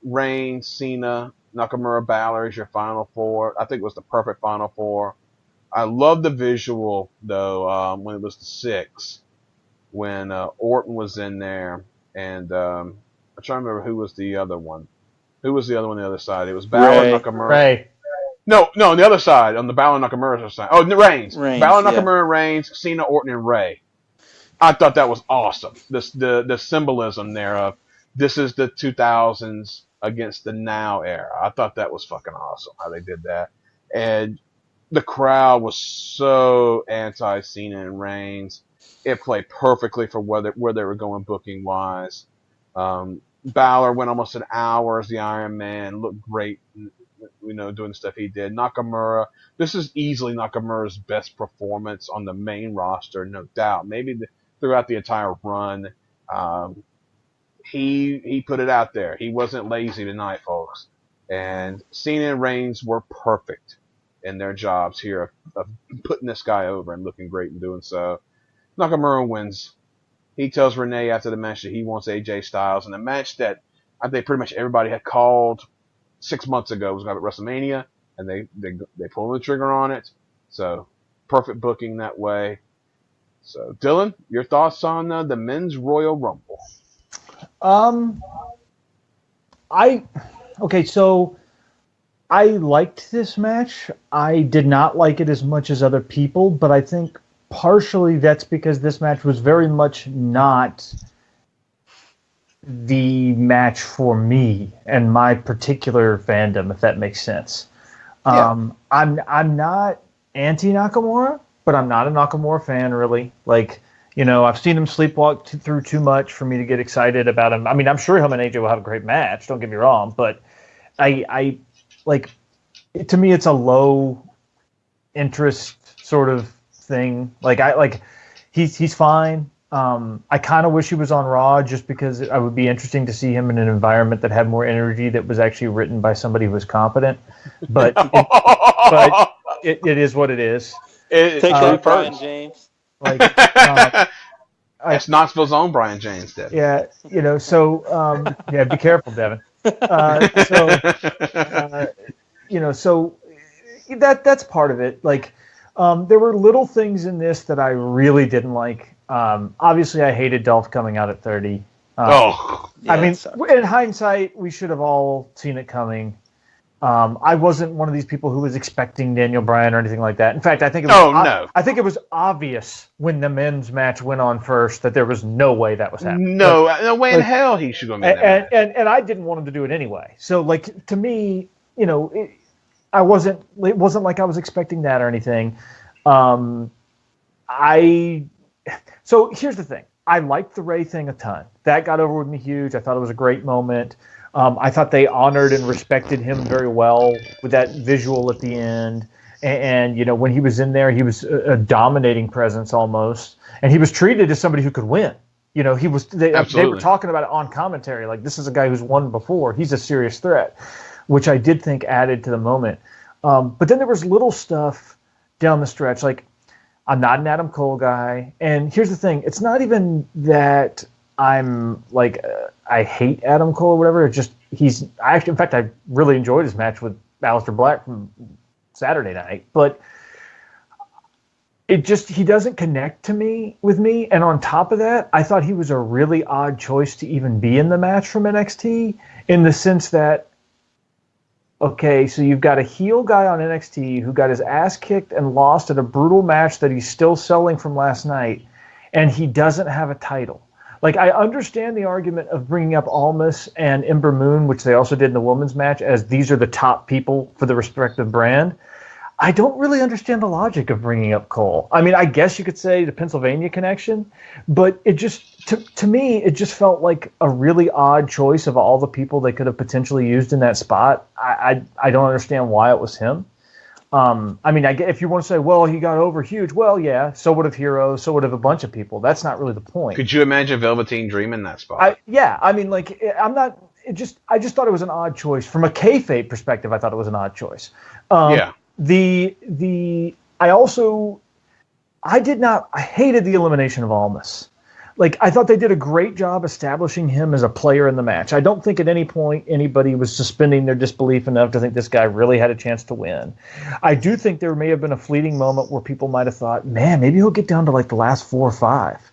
Reigns, Cena, Nakamura, Balor is your final four. I think it was the perfect final four. I love the visual, though, when it was the 6, when Orton was in there, and I'm trying to remember who was the other one. Who was the other one on the other side? It was Balor, Nakamura. Ray. No, on the other side, on the Balor Nakamura side. Oh, Reigns. Balor, Nakamura, Reigns, Cena, Orton, and Ray. I thought that was awesome. The symbolism there of this is the 2000s against the now era. I thought that was fucking awesome how they did that. And the crowd was so anti-Cena and Reigns. It played perfectly for where they were going booking wise. Balor went almost an hour as the Iron Man, looked great, doing the stuff he did. Nakamura, this is easily Nakamura's best performance on the main roster, no doubt. Maybe throughout the entire run. He put it out there. He wasn't lazy tonight, folks. And Cena and Reigns were perfect in their jobs here of putting this guy over and looking great in doing so. Nakamura wins. He tells Renee after the match that he wants AJ Styles in a match that I think pretty much everybody had called 6 months ago was going to be at WrestleMania, and they pulled the trigger on it. So perfect booking that way. So, Dylan, your thoughts on the Men's Royal Rumble? So I liked this match. I did not like it as much as other people, but I think partially that's because this match was very much not the match for me and my particular fandom, if that makes sense. I'm not anti-Nakamura, but I'm not a Nakamura fan, really. Like, I've seen him sleepwalk through too much for me to get excited about him. I mean, I'm sure him and AJ will have a great match, don't get me wrong, but I like, to me, it's a low interest sort of thing. He's fine. I kind of wish he was on Raw just because it would be interesting to see him in an environment that had more energy, that was actually written by somebody who was competent. But it is what it is. Take that, Brian James. That's Knoxville's own Brian James did. Yeah, be careful, Devin. So that's part of it. Like, there were little things in this that I really didn't like. Obviously, I hated Dolph coming out at 30. In hindsight, we should have all seen it coming. I wasn't one of these people who was expecting Daniel Bryan or anything like that. In fact, I think it was obvious when the men's match went on first that there was no way that was happening. No way in hell he should have made that match. And I didn't want him to do it anyway. So, like, to me, it wasn't like I was expecting that or anything. So here's the thing. I liked the Ray thing a ton. That got over with me huge. I thought it was a great moment. I thought they honored and respected him very well with that visual at the end. And when he was in there, he was a dominating presence almost. And he was treated as somebody who could win. They were talking about it on commentary. Like, this is a guy who's won before. He's a serious threat, which I did think added to the moment. But then there was little stuff down the stretch. Like, I'm not an Adam Cole guy. And here's the thing. It's not even that I'm like, I hate Adam Cole or whatever. It's just, in fact, I really enjoyed his match with Aleister Black from Saturday night. But he doesn't connect with me. And on top of that, I thought he was a really odd choice to even be in the match from NXT, in the sense that, okay, so you've got a heel guy on NXT who got his ass kicked and lost at a brutal match that he's still selling from last night, and he doesn't have a title. Like, I understand the argument of bringing up Almas and Ember Moon, which they also did in the women's match, as these are the top people for the respective brand. I don't really understand the logic of bringing up Cole. I mean, I guess you could say the Pennsylvania connection, but it just, to me, it just felt like a really odd choice of all the people they could have potentially used in that spot. I don't understand why it was him. I mean, if you want to say, well, he got over huge, well, yeah, so would have Hero, so would have a bunch of people. That's not really the point. Could you imagine Velveteen Dream in that spot? I just thought it was an odd choice. From a kayfabe perspective, I thought it was an odd choice. I hated the elimination of Almas. Like, I thought they did a great job establishing him as a player in the match. I don't think at any point anybody was suspending their disbelief enough to think this guy really had a chance to win. I do think there may have been a fleeting moment where people might have thought, man, maybe he'll get down to like the last 4 or 5.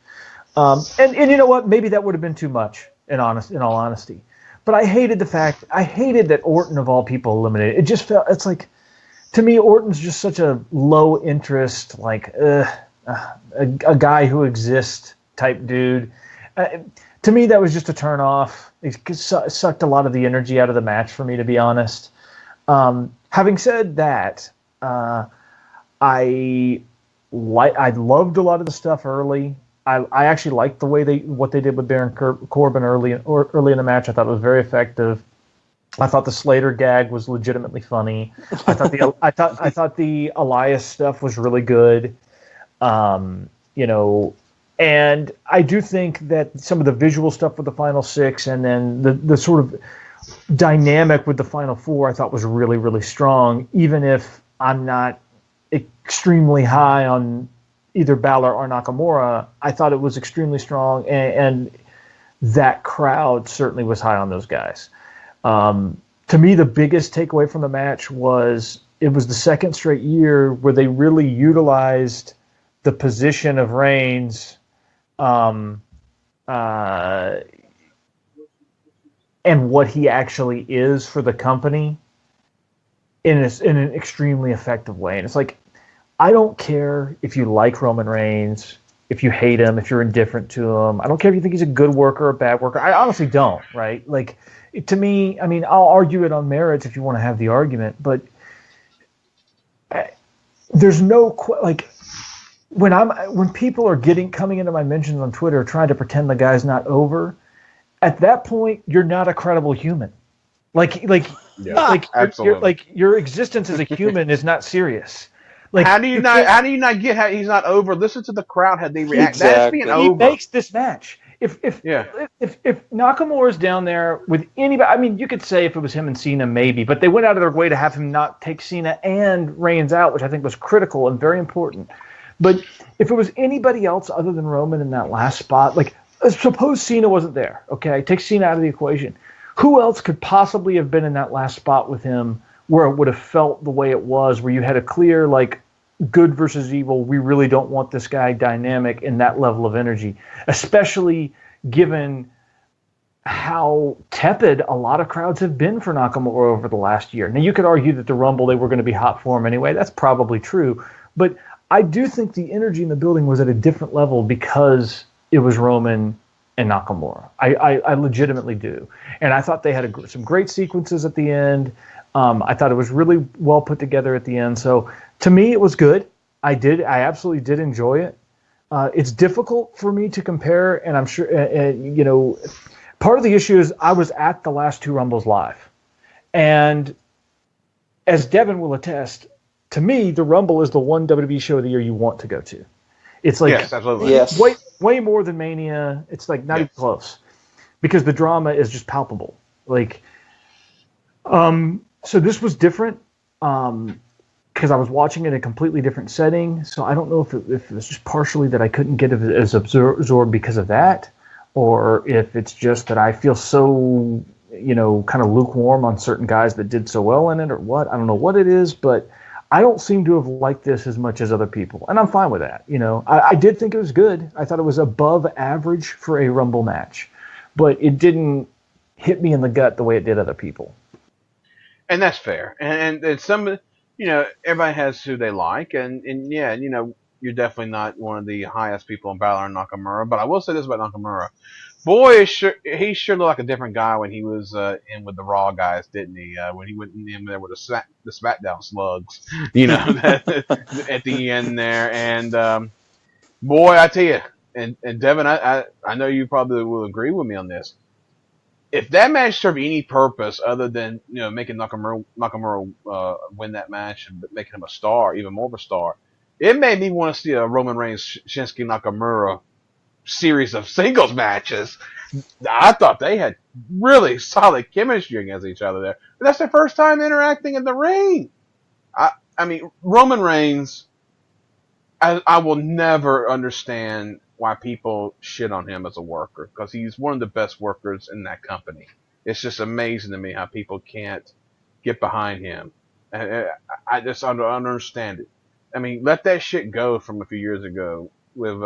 And you know what? Maybe that would have been too much, in all honesty. But I hated that Orton, of all people, eliminated. It just felt, it's like, to me, Orton's just such a low interest, like, a guy who exists type dude. To me, that was just a turn off. It sucked a lot of the energy out of the match for me, to be honest. Having said that, I loved a lot of the stuff early. I actually liked the way what they did with Baron Corbin early in the match. I thought it was very effective. I thought the Slater gag was legitimately funny. I thought the Elias stuff was really good. And I do think that some of the visual stuff with the Final 6 and then the sort of dynamic with the Final 4 I thought was really, really strong, even if I'm not extremely high on either Balor or Nakamura. I thought it was extremely strong, and that crowd certainly was high on those guys. To me, the biggest takeaway from the match was it was the second straight year where they really utilized the position of Reigns, and what he actually is for the company in an extremely effective way. And it's like, I don't care if you like Roman Reigns, if you hate him, if you're indifferent to him. I don't care if you think he's a good worker or a bad worker. I honestly don't, right? Like, to me, I mean, I'll argue it on merits if you want to have the argument, but there's no like when people are coming into my mentions on Twitter trying to pretend the guy's not over. At that point, you're not a credible human. Absolutely. Your existence as a human is not serious. Like, how do you not get how he's not over? Listen to the crowd, how they react. Exactly. That's being over. He makes this match. If Nakamura's down there with anybody, I mean, you could say if it was him and Cena, maybe, but they went out of their way to have him not take Cena and Reigns out, which I think was critical and very important. But if it was anybody else other than Roman in that last spot, like, suppose Cena wasn't there, okay? Take Cena out of the equation. Who else could possibly have been in that last spot with him where it would have felt the way it was, where you had a clear, like, good versus evil, we really don't want this guy dynamic in that level of energy, especially given how tepid a lot of crowds have been for Nakamura over the last year. Now, you could argue that the Rumble, they were going to be hot for him anyway. That's probably true. But I do think the energy in the building was at a different level because it was Roman and Nakamura. I legitimately do. And I thought they had some great sequences at the end. I thought it was really well put together at the end. So to me, it was good. I absolutely did enjoy it. It's difficult for me to compare, and I'm sure, part of the issue is I was at the last two Rumbles live. And as Devin will attest, to me, the Rumble is the one WWE show of the year you want to go to. It's like, yes, absolutely. Yes. way more than Mania. It's like not even close because the drama is just palpable. Like, so this was different because I was watching it in a completely different setting. So I don't know if it was just partially that I couldn't get as absorbed because of that, or if it's just that I feel so, kind of lukewarm on certain guys that did so well in it, or what. I don't know what it is, but I don't seem to have liked this as much as other people, and I'm fine with that. I did think it was good. I thought it was above average for a Rumble match, but it didn't hit me in the gut the way it did other people. And that's fair. And some, everybody has who they like, and you're definitely not one of the highest people in Balor and Nakamura. But I will say this about Nakamura. Boy, he sure looked like a different guy when he was in with the Raw guys, didn't he? When he went in there with the SmackDown slugs, at the end there. And boy, I tell you, and Devin, I know you probably will agree with me on this. If that match served any purpose other than making Nakamura win that match and making him a star, even more of a star, it made me want to see a Roman Reigns Shinsuke Nakamura series of singles matches. I thought they had really solid chemistry against each other there. But that's their first time interacting in the ring. I mean, Roman Reigns, I will never understand why people shit on him as a worker, because he's one of the best workers in that company. It's just amazing to me how people can't get behind him. I just don't understand it. I mean, let that shit go from a few years ago with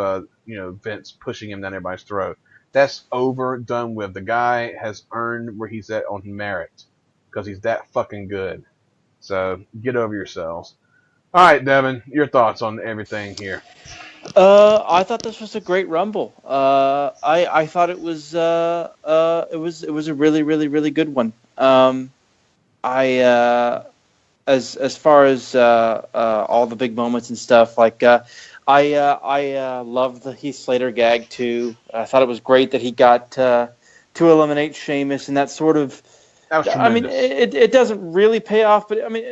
Vince pushing him down everybody's throat. That's over, done with. The guy has earned where he's at on merit because he's that fucking good. So get over yourselves. All right, Devin, your thoughts on everything here? I thought this was a great Rumble. I thought it was a really, really, really good one. As far as all the big moments and stuff, like I loved the Heath Slater gag too. I thought it was great that he got to eliminate Sheamus, and that sort of. That was tremendous. I mean, it doesn't really pay off, but I mean,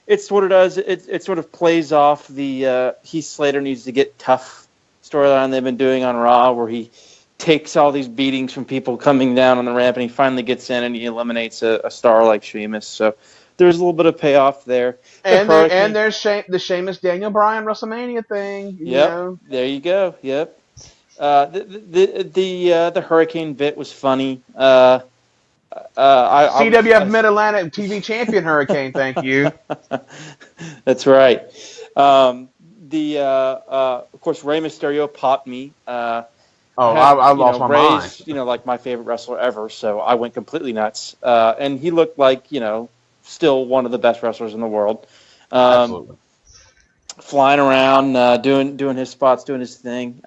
it sort of does. It sort of plays off the Heath Slater needs to get tough storyline they've been doing on Raw, where he takes all these beatings from people coming down on the ramp, and he finally gets in and he eliminates a star like Sheamus. So there's a little bit of payoff there. And there's the Sheamus Daniel Bryan WrestleMania thing. Yep. There you go. Yep. The Hurricane bit was funny. CWF Mid-Atlantic TV champion Hurricane, thank you. That's right. of course, Rey Mysterio popped me. I lost my mind. Like my favorite wrestler ever, so I went completely nuts. And he looked like, still one of the best wrestlers in the world. Absolutely. Flying around, doing his spots, doing his thing.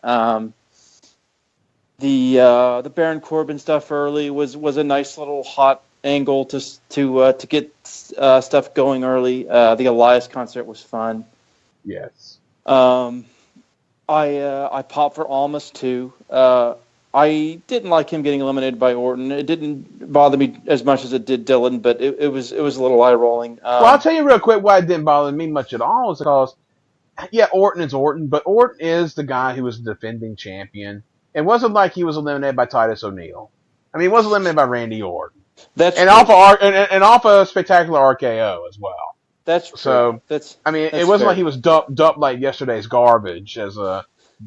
The Baron Corbin stuff early was a nice little hot angle to get stuff going early. The Elias concert was fun. Yes. I popped for Almas too. I didn't like him getting eliminated by Orton. It didn't bother me as much as it did Dylan, but it was a little eye rolling. Well, I'll tell you real quick why it didn't bother me much at all is because, Orton is Orton, but Orton is the guy who was the defending champion. It wasn't like he was eliminated by Titus O'Neil. I mean, he was eliminated by Randy Orton. Off a spectacular RKO as well. That's true. So it wasn't fair. like he was dumped like yesterday's garbage, as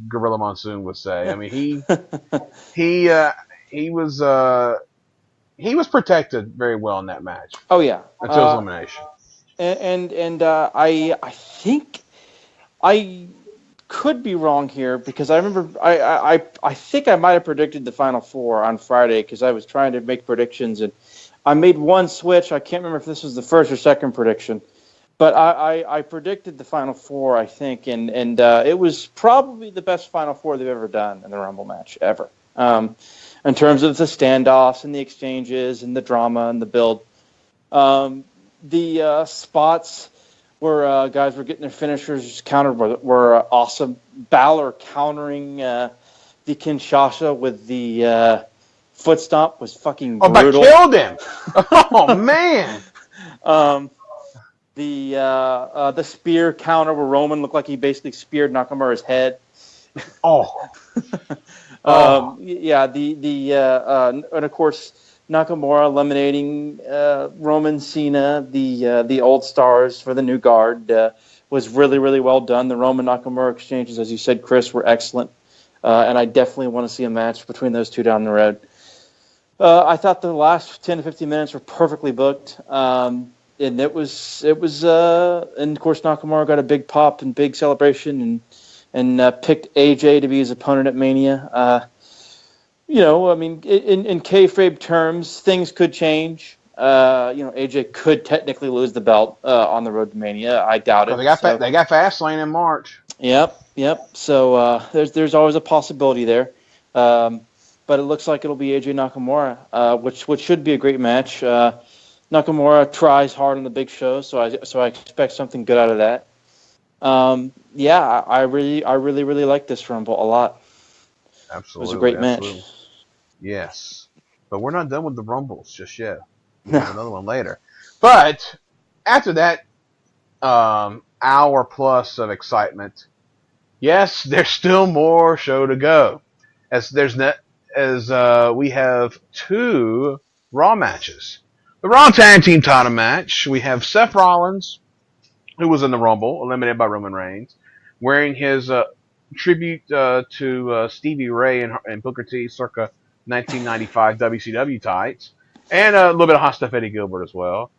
Gorilla Monsoon would say. I mean, he was protected very well in that match. Oh yeah, until his elimination. I think I could be wrong here because I remember I think I might have predicted the Final Four on Friday because I was trying to make predictions and I made one switch. I can't remember if this was the first or second prediction, but I predicted the Final Four, I think, and it was probably the best Final Four they've ever done in the Rumble match ever. In terms of the standoffs and the exchanges and the drama and the build, the spots where guys were getting their finishers countered were awesome. Balor countering the Kinshasa with the foot stomp was fucking brutal. But killed him! Oh, man! The spear counter where Roman looked like he basically speared Nakamura's head. Oh. And of course Nakamura eliminating Roman, Cena, the old stars for the new guard was really, really well done. The Roman Nakamura exchanges, as you said, Kris, were excellent, and I definitely want to see a match between those two down the road. I thought the last 10 to 15 minutes were perfectly booked, and it was, and of course Nakamura got a big pop and big celebration, and picked AJ to be his opponent at Mania. In kayfabe terms, things could change. AJ could technically lose the belt on the road to Mania. I doubt it. They got Fastlane in March. Yep. So there's always a possibility there. But it looks like it'll be AJ Nakamura, which should be a great match. Nakamura tries hard on the big show, so I expect something good out of that. I really like this Rumble a lot. Absolutely. It was a great match. Yes. But we're not done with the Rumbles just yet. We'll have another one later. But after that hour plus of excitement, yes, there's still more show to go. As we have two Raw matches. The Raw Tag Team title match, we have Seth Rollins, who was in the Rumble, eliminated by Roman Reigns, wearing his tribute to Stevie Ray and Booker T circa 1995 WCW tights, and a little bit of hot stuff Eddie Gilbert as well.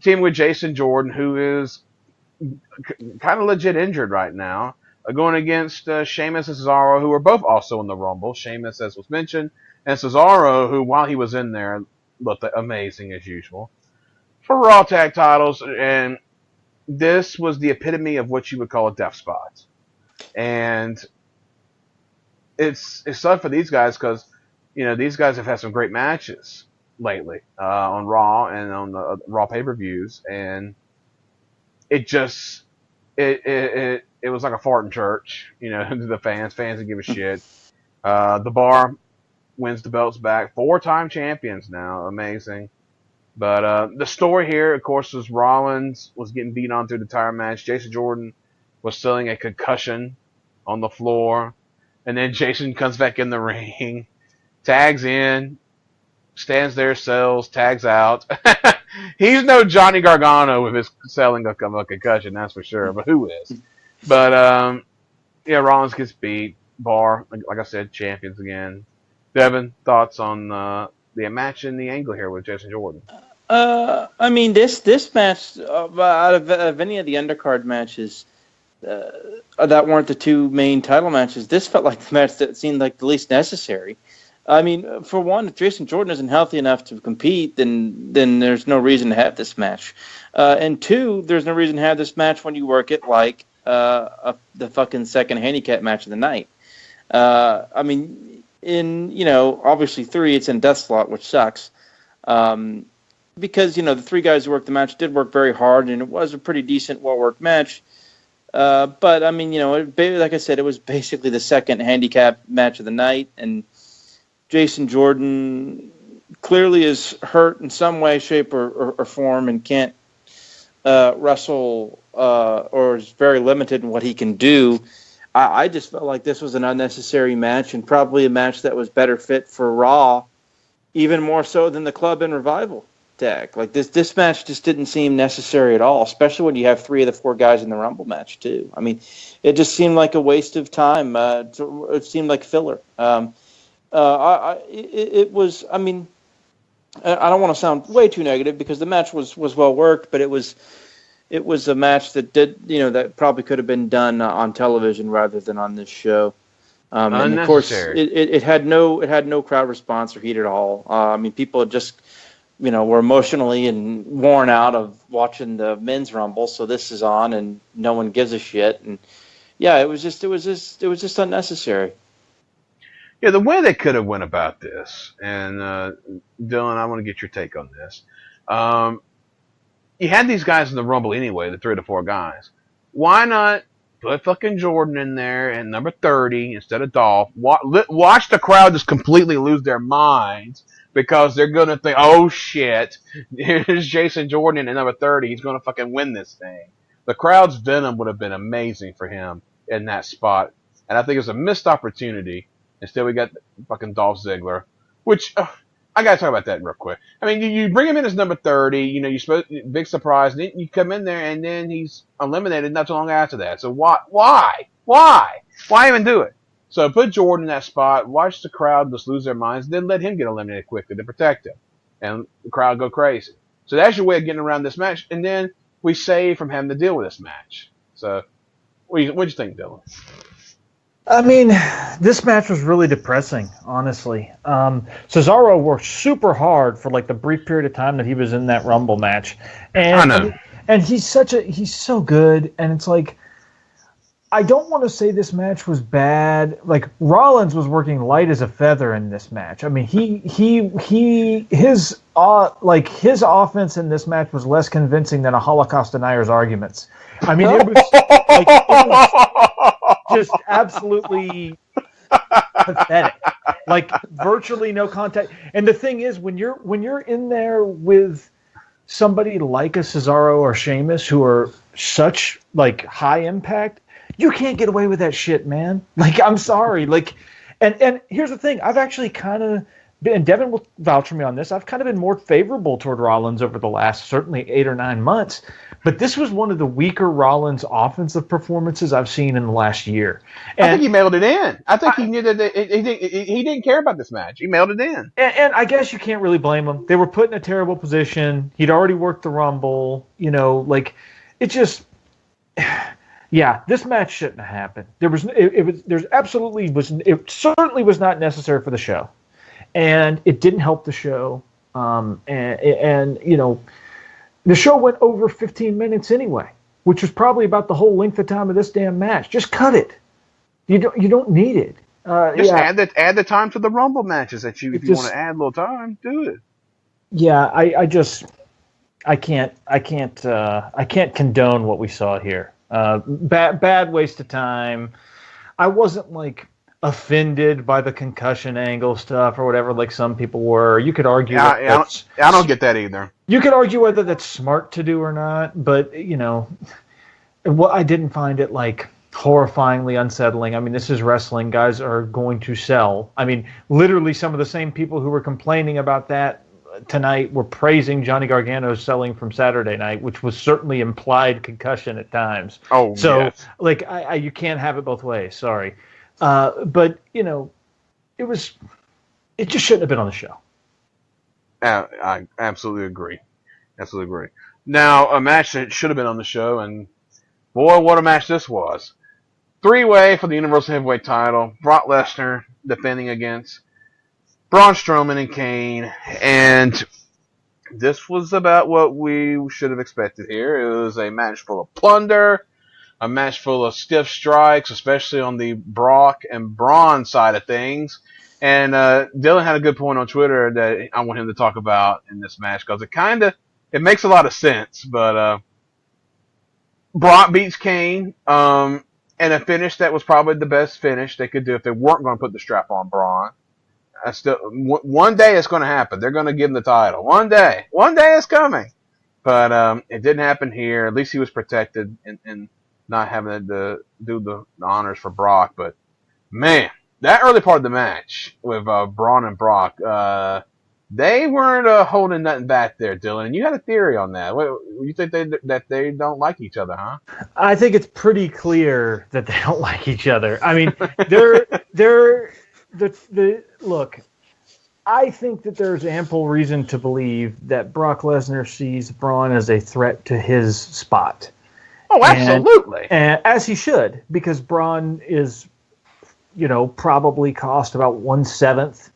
Team with Jason Jordan, who is kind of legit injured right now, going against Sheamus and Cesaro, who are both also in the Rumble. Sheamus, as was mentioned, and Cesaro, who, while he was in there, looked amazing as usual. For Raw Tag titles, and this was the epitome of what you would call a death spot. And it's sad for these guys because, these guys have had some great matches lately on Raw and on the Raw pay-per-views, and it was like a fart in church, to the fans. Fans didn't give a shit. The Bar wins the belts back. 4-time champions now. Amazing. But the story here, of course, was Rollins was getting beat on through the entire match. Jason Jordan was selling a concussion on the floor. And then Jason comes back in the ring, tags in, stands there, sells, tags out. He's no Johnny Gargano with his selling of a concussion, that's for sure. But who is? But, Rollins gets beat. Bar, like I said, champions again. Devin, thoughts on the match and the angle here with Jason Jordan? This match, out of any of the undercard matches, that weren't the two main title matches, this felt like the match that seemed like the least necessary. I mean, for one, if Jason Jordan isn't healthy enough to compete, then there's no reason to have this match. And two, there's no reason to have this match when you work it like the fucking second handicap match of the night. I mean, obviously 3, it's in Death Slot, which sucks. Because, the 3 guys who worked the match did work very hard, and it was a pretty decent, well-worked match. But, I mean, like I said, it was basically the second handicap match of the night, and Jason Jordan clearly is hurt in some way, shape, or form and can't wrestle or is very limited in what he can do. I just felt like this was an unnecessary match and probably a match that was better fit for Raw, even more so than the Club and Revival tag. Like this match just didn't seem necessary at all, especially when you have 3 of the 4 guys in the Rumble match too. I mean, it just seemed like a waste of time. It seemed like filler. It was. I mean, I don't want to sound way too negative because the match was well worked, but it was a match that that probably could have been done on television rather than on this show. And of course, it had no crowd response or heat at all. I mean, people just were emotionally and worn out of watching the men's Rumble, so this is on and no one gives a shit. And yeah, it was just unnecessary. Yeah, the way they could have went about this, and Dylan, I want to get your take on this. You had these guys in the Rumble anyway, the 3 to 4 guys. Why not put fucking Jordan in there and number 30 instead of Dolph? Watch the crowd just completely lose their minds because they're going to think, oh shit, here's Jason Jordan at number 30. He's going to fucking win this thing. The crowd's venom would have been amazing for him in that spot. And I think it's a missed opportunity. Instead, we got fucking Dolph Ziggler, which I gotta talk about that real quick. I mean, you bring him in as number 30, you supposed big surprise, and then you come in there and then he's eliminated not too long after that. So why even do it? So put Jordan in that spot, watch the crowd just lose their minds, then let him get eliminated quickly to protect him, and the crowd go crazy. So that's your way of getting around this match, and then we save from having to deal with this match. So what'd you think, Dylan? I mean, this match was really depressing, honestly. Cesaro worked super hard for like the brief period of time that he was in that Rumble match, and I know. And he's so good, and it's like, I don't want to say this match was bad. Like Rollins was working light as a feather in this match. I mean, his offense in this match was less convincing than a Holocaust denier's arguments. I mean, it was just absolutely pathetic. Like virtually no contact. And the thing is, when you're in there with somebody like a Cesaro or Sheamus who are such like high impact, you can't get away with that shit, man. Like, I'm sorry. Like, and here's the thing. I've actually kind of been, and Devin will vouch for me on this, I've kind of been more favorable toward Rollins over the last certainly 8 or 9 months. But this was one of the weaker Rollins offensive performances I've seen in the last year. And I think he mailed it in. I think he knew that he didn't care about this match. He mailed it in. And I guess you can't really blame him. They were put in a terrible position. He'd already worked the Rumble. Like, it just... Yeah, this match shouldn't have happened. It certainly was not necessary for the show, and it didn't help the show. And the show went over 15 minutes anyway, which was probably about the whole length of time of this damn match. Just cut it. You don't need it. Just add the time to the Rumble matches that if you want to add a little time, do it. Yeah, I can't condone what we saw here. Bad waste of time. I wasn't like offended by the concussion angle stuff or whatever, like some people were. You could argue. I don't get that either. You could argue whether that's smart to do or not, but I didn't find it like horrifyingly unsettling. I mean, this is wrestling. Guys are going to sell. I mean, literally, some of the same people who were complaining about that tonight were praising Johnny Gargano's selling from Saturday night, which was certainly implied concussion at times. Oh, so yes. Like you can't have it both ways. Sorry, but it just shouldn't have been on the show. I absolutely agree. Now, a match that should have been on the show and boy, what a match this was. 3-way for the Universal Heavyweight title. Brock Lesnar defending against Braun Strowman and Kane. And this was about what we should have expected here. It was a match full of plunder, a match full of stiff strikes, especially on the Brock and Braun side of things. And Dylan had a good point on Twitter that I want him to talk about in this match because it makes a lot of sense. But Brock beats Kane, and a finish that was probably the best finish they could do if they weren't going to put the strap on Braun. One day it's going to happen. They're going to give him the title. One day it's coming. But it didn't happen here. At least he was protected and not having to do the honors for Brock. But man, that early part of the match with Braun and Brock, they weren't holding nothing back there, Dylan. And you had a theory on that. You think that they don't like each other, huh? I think it's pretty clear that they don't like each other. I mean, look, I think that there's ample reason to believe that Brock Lesnar sees Braun as a threat to his spot. Oh, absolutely. And as he should, because Braun is, probably cost about 1/7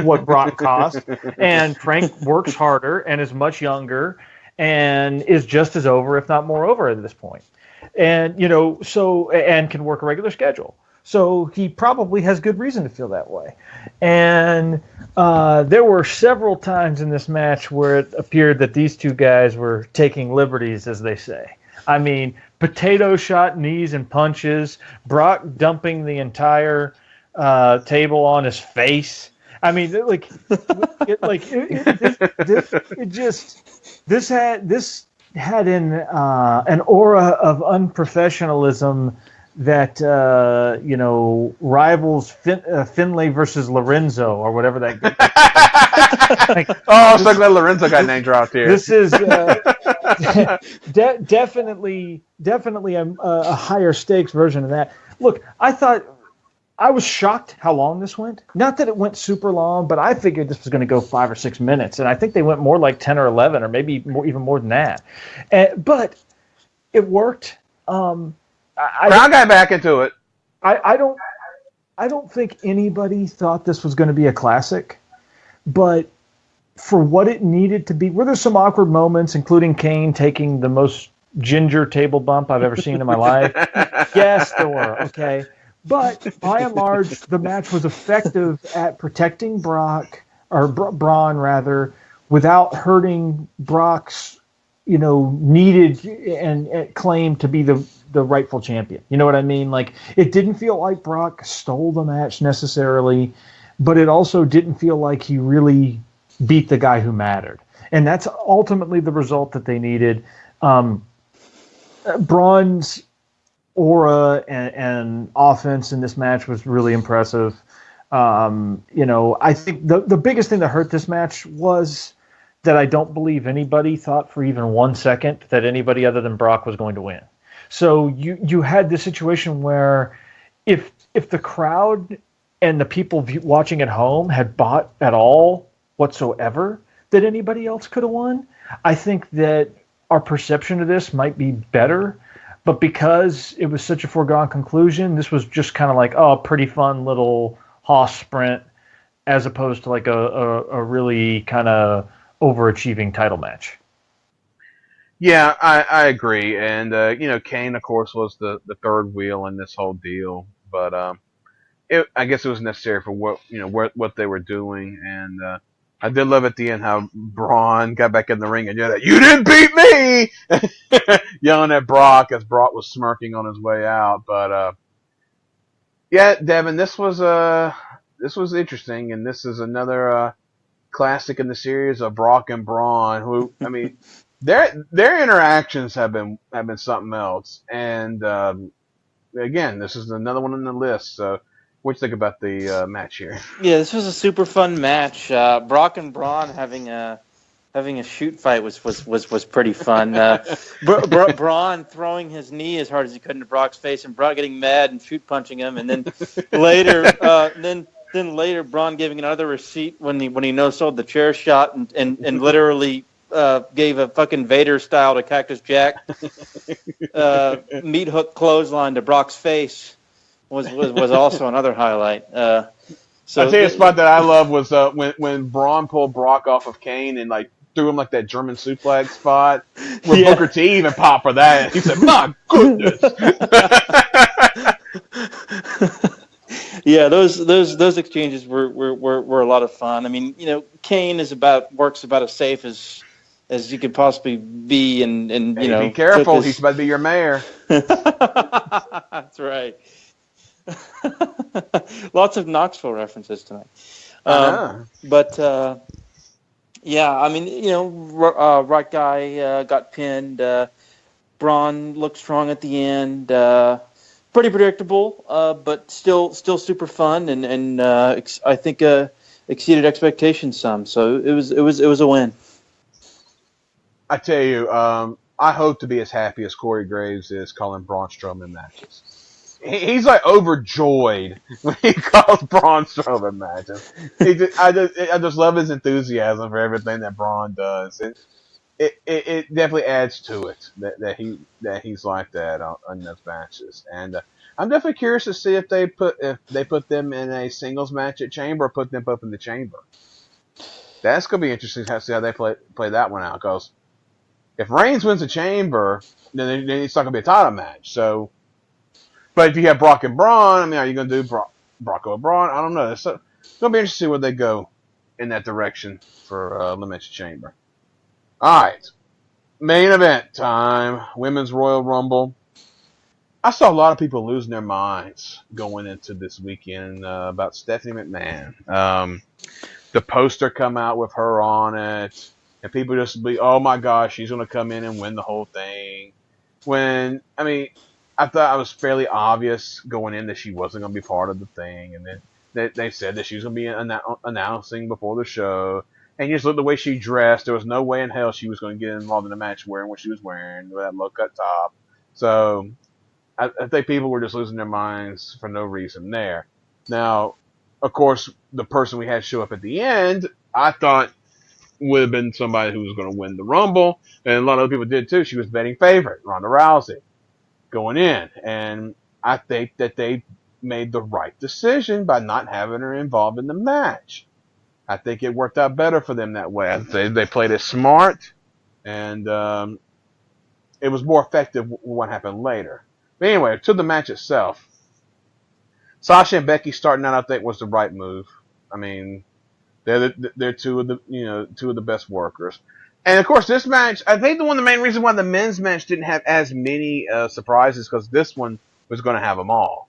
what Brock cost. And Frank works harder and is much younger and is just as over, if not more over at this point. And, and can work a regular schedule. So he probably has good reason to feel that way. And there were several times in this match where it appeared that these two guys were taking liberties, as they say. I mean, potato shot knees and punches, Brock dumping the entire table on his face. I mean, this had an aura of unprofessionalism that rivals Finlay versus Lorenzo or whatever that. I'm so glad Lorenzo got name dropped here. This is definitely a higher stakes version of that. Look, I was shocked how long this went. Not that it went super long, but I figured this was going to go 5 or 6 minutes, and I think they went more like 10 or 11, or maybe even more than that. But it worked. I got back into it. I don't think anybody thought this was going to be a classic, but for what it needed to be, were there some awkward moments, including Kane taking the most ginger table bump I've ever seen in my life? Yes, there were. Okay. But by and large, the match was effective at protecting Braun rather, without hurting Brock's, needed and claim to be the rightful champion. You know what I mean? Like, it didn't feel like Brock stole the match necessarily, but it also didn't feel like he really beat the guy who mattered. And that's ultimately the result that they needed. Braun's aura and offense in this match was really impressive. I think the biggest thing that hurt this match was that I don't believe anybody thought for even 1 second that anybody other than Brock was going to win. So you had this situation where if the crowd and the people watching at home had bought at all whatsoever that anybody else could have won, I think that our perception of this might be better. But because it was such a foregone conclusion, this was just kind of like, a pretty fun little hoss sprint, as opposed to like a really kind of overachieving title match. Yeah, I agree. And, Kane, of course, was the third wheel in this whole deal. But I guess it was necessary for what they were doing. And I did love at the end how Braun got back in the ring and yelled, "You didn't beat me!" yelling at Brock as Brock was smirking on his way out. But yeah, Devin, this was interesting, and this is another classic in the series of Brock and Braun. Who, I mean, their interactions have been something else. And again, this is another one on the list. So, what do you think about the match here? Yeah, this was a super fun match. Brock and Braun having a shoot fight was pretty fun. Braun throwing his knee as hard as he could into Brock's face, and Brock getting mad and shoot punching him, and then later, then later Braun giving another receipt when he no sold the chair shot and literally gave a fucking Vader style to Cactus Jack. Meat hook clothesline to Brock's face was also another highlight. So I tell you, a spot that I love was when Braun pulled Brock off of Kane and like threw him like that German suplex spot where Booker T even popped for that. He said, "My goodness." Yeah, those exchanges were a lot of fun. I mean, Kane works about as safe as you could possibly be, and be careful. He's about to be your mayor. That's right. Lots of Knoxville references tonight. But yeah, I mean, right guy got pinned. Braun looked strong at the end. Pretty predictable, but still super fun, and I think exceeded expectations some. So it was a win. I tell you, I hope to be as happy as Corey Graves is calling Braun Strowman matches. He's like overjoyed when he calls Braun Strowman matches. I just love his enthusiasm for everything that Braun does. It definitely adds to it that he's like that on those matches. And I'm definitely curious to see if they put them in a singles match at Chamber or put them both in the Chamber. That's gonna be interesting to see how they play that one out. Because if Reigns wins the Chamber, then it's not gonna be a title match. So. But if you have Brock and Braun, I mean, are you going to do Brock or Braun? I don't know. It's going to be interesting to see where they go in that direction for Elimination Chamber. All right. Main event time. Women's Royal Rumble. I saw a lot of people losing their minds going into this weekend about Stephanie McMahon. The poster come out with her on it. And people just be, oh my gosh, she's going to come in and win the whole thing. When, I mean... I thought it was fairly obvious going in that she wasn't going to be part of the thing. And then they said that she was going to be announcing before the show. And you just look at the way she dressed. There was no way in hell she was going to get involved in a match wearing what she was wearing with that low-cut top. So I think people were just losing their minds for no reason there. Now, of course, the person we had show up at the end, I thought would have been somebody who was going to win the Rumble. And a lot of other people did too. She was betting favorite, Ronda Rousey, going in, and I think that they made the right decision by not having her involved in the match. I think it worked out better for them that way. They played it smart, and it was more effective what happened later. But anyway, to the match itself, Sasha and Becky starting out, I think, was the right move. I mean, they're two of the best workers. And, of course, this match, I think the main reason why the men's match didn't have as many surprises because this one was going to have them all.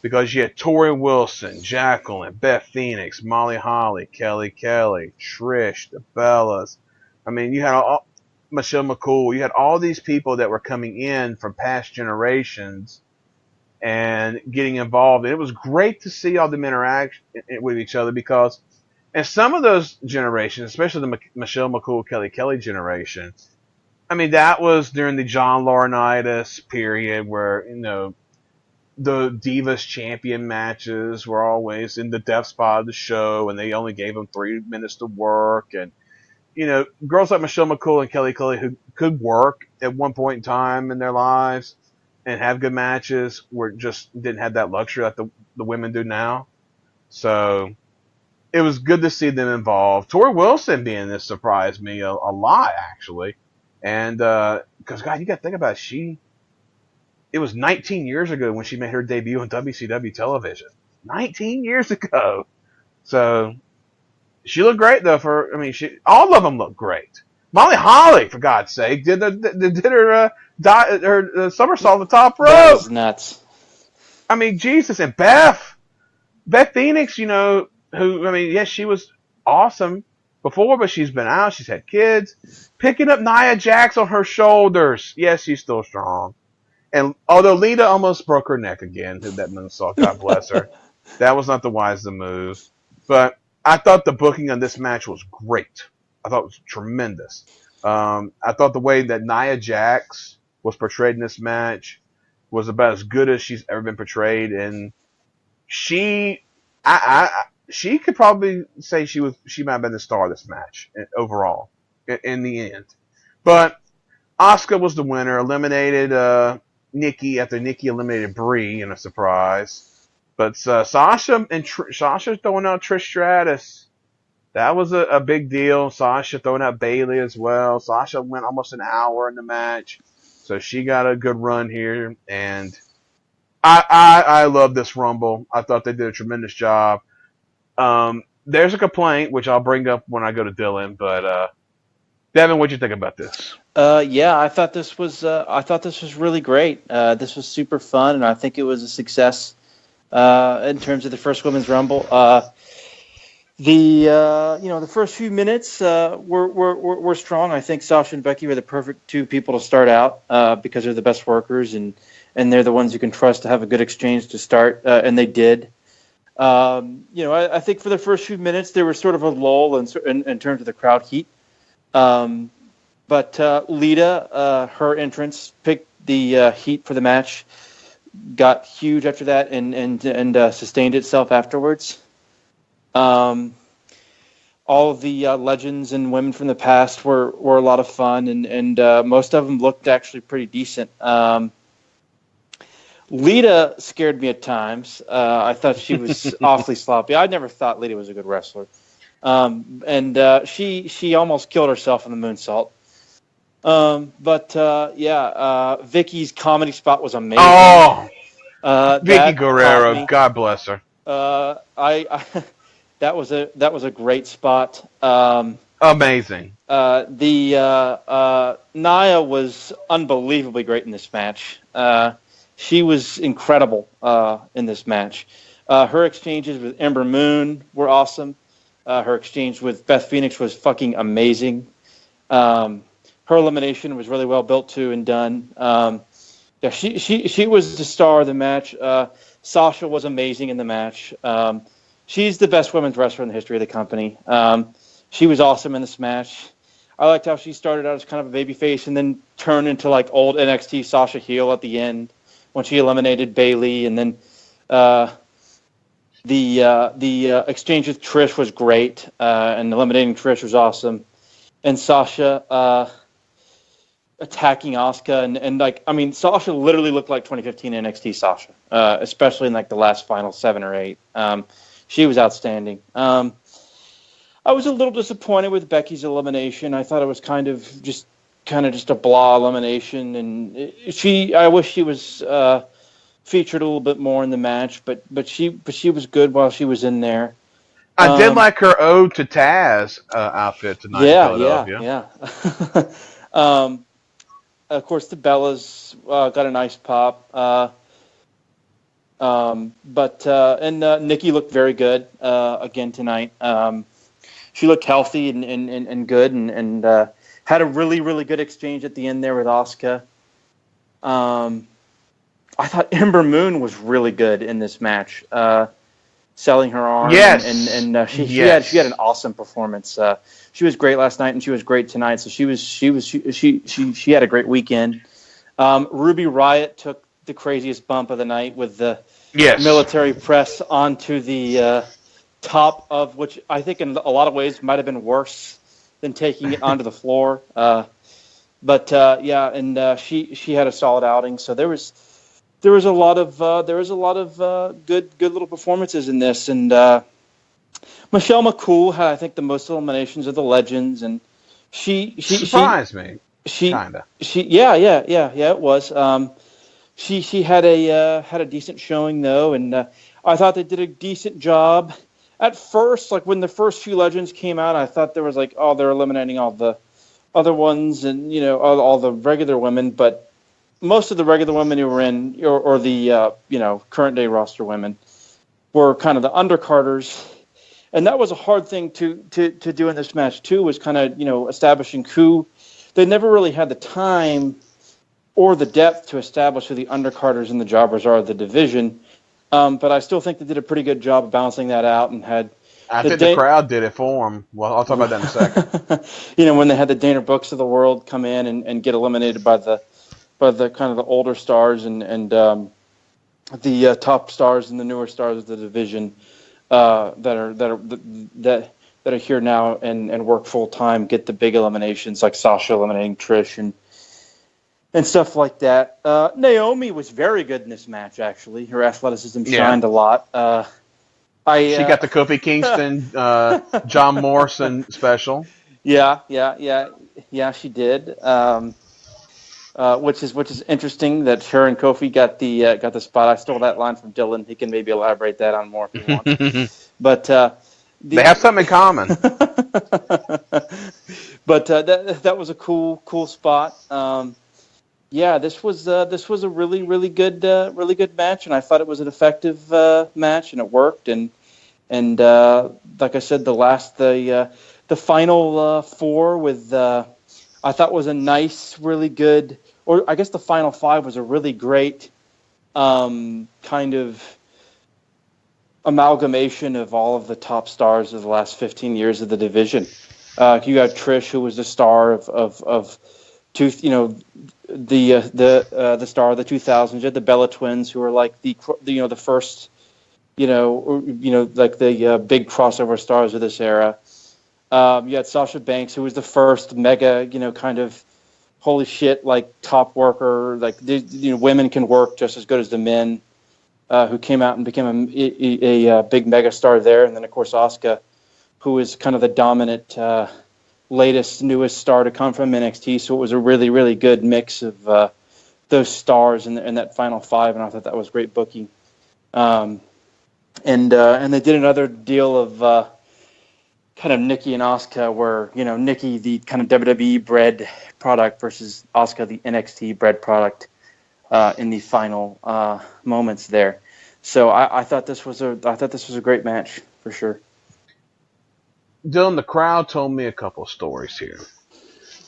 Because you had Tori Wilson, Jacqueline, Beth Phoenix, Molly Holly, Kelly Kelly, Trish, the Bellas. I mean, you had Michelle McCool. You had all these people that were coming in from past generations and getting involved. And it was great to see all them interact with each other because... And some of those generations, especially the Michelle McCool, Kelly Kelly generation, I mean, that was during the John Laurinaitis period where, the Divas champion matches were always in the death spot of the show and they only gave them 3 minutes to work. And, girls like Michelle McCool and Kelly Kelly who could work at one point in time in their lives and have good matches just didn't have that luxury like the women do now. So... it was good to see them involved. Tori Wilson being this surprised me a lot, actually. And, because, God, you got to think about it. It was 19 years ago when she made her debut on WCW television. 19 years ago. So, she looked great, though. All of them looked great. Molly Holly, for God's sake, did her somersault on the top rope. That was nuts. I mean, Jesus. And Beth Phoenix, yes, she was awesome before, but she's been out. She's had kids. Picking up Nia Jax on her shoulders. Yes, she's still strong. And although Lita almost broke her neck again, did that moonsault, God bless her. That was not the wisest move. But I thought the booking on this match was great. I thought it was tremendous. I thought the way that Nia Jax was portrayed in this match was about as good as she's ever been portrayed. And she could probably say she might have been the star of this match overall. in the end. But Asuka was the winner, eliminated Nikki after Nikki eliminated Brie in a surprise. But Sasha Sasha throwing out Trish Stratus. That was a big deal. Sasha throwing out Bayley as well. Sasha went almost an hour in the match. So she got a good run here. And I love this Rumble. I thought they did a tremendous job. There's a complaint, which I'll bring up when I go to Dylan. But Devin, what'd you think about this? Yeah, I thought this was really great. This was super fun, and I think it was a success in terms of the first Women's Rumble. The first few minutes were strong. I think Sasha and Becky were the perfect two people to start out because they're the best workers and they're the ones you can trust to have a good exchange to start, and they did. I think for the first few minutes there was sort of a lull in terms of the crowd heat. But Lita, her entrance picked the heat for the match, got huge after that, and sustained itself afterwards. All of the legends and women from the past were a lot of fun, and most of them looked actually pretty decent. Lita scared me at times. I thought she was awfully sloppy. I never thought Lita was a good wrestler. She almost killed herself in the moonsault. Vicky's comedy spot was amazing. Oh, Vicky Guerrero, God bless her. That was a great spot. Amazing. Nia was unbelievably great in this match. She was incredible in this match. Her exchanges with Ember Moon were awesome. Her exchange with Beth Phoenix was fucking amazing. Her elimination was really well built too and done. She was the star of the match. Sasha was amazing in the match. She's the best women's wrestler in the history of the company. She was awesome in this match. I liked how she started out as kind of a babyface and then turned into like old NXT Sasha heel at the end when she eliminated Bayley, and then the exchange with Trish was great, and eliminating Trish was awesome. And Sasha attacking Asuka, and Sasha literally looked like 2015 NXT Sasha, especially in like the last final 7 or 8. She was outstanding. I was a little disappointed with Becky's elimination. I thought it was kind of just a blah elimination, and I wish she was featured a little bit more in the match, but she was good while she was in there. I did like her ode to Taz outfit tonight. Yeah. Of course, the Bellas got a nice pop, and Nikki looked very good again tonight. She looked healthy and good, and had a really, really good exchange at the end there with Asuka. I thought Ember Moon was really good in this match, selling her arm. Yes. And she had an awesome performance. She was great last night, and she was great tonight. So she had a great weekend. Ruby Riott took the craziest bump of the night with the military press onto the top of, which I think in a lot of ways might have been worse than taking it onto the floor. She had a solid outing. So there was a lot of good little performances in this, and Michelle McCool had, I think, the most eliminations of the legends, and she surprised me. It was. She had a decent showing though, and I thought they did a decent job. At first, like when the first few legends came out, I thought there was like, oh, they're eliminating all the other ones and all the regular women, but most of the regular women who were in, or the current day roster women, were kind of the undercarders, and that was a hard thing to do in this match too. Was kind of establishing who. They never really had the time or the depth to establish who the undercarders and the jobbers are of the division. But I still think they did a pretty good job of balancing that out and had. I think the crowd did it for them. Well, I'll talk about that in a second. When they had the Dana Brooks of the world come in and get eliminated by the kind of the older stars and the top stars and the newer stars of the division that that are here now and work full time get the big eliminations, like Sasha eliminating Trish and stuff like that. Naomi was very good in this match, actually. Her athleticism shined a lot. She got the Kofi Kingston, John Morrison special. Yeah, she did. Which is interesting that her and Kofi got the spot. I stole that line from Dylan. He can maybe elaborate that on more if you want. But they have something in common. But that was a cool spot. This was a really good match, and I thought it was an effective match, and it worked. And like I said, the final four with I thought was a nice, really good, or I guess the final five was a really great kind of amalgamation of all of the top stars of the last 15 years of the division. You got Trish, who was the star of the star of the 2000s. You had the Bella Twins, who were like the first, like the big crossover stars of this era. You had Sasha Banks, who was the first mega, kind of holy shit, like top worker, like women can work just as good as the men, who came out and became a big mega star there. And then of course Asuka, who is kind of the dominant, newest star to come from NXT. So it was a really, really good mix of those stars in that final five, and I thought that was great booking. And they did another deal of kind of Nikki and Asuka, where Nikki, the kind of WWE bred product, versus Asuka, the NXT bred product, in the final moments there. So I thought this was a great match for sure. Dylan, the crowd told me a couple of stories here.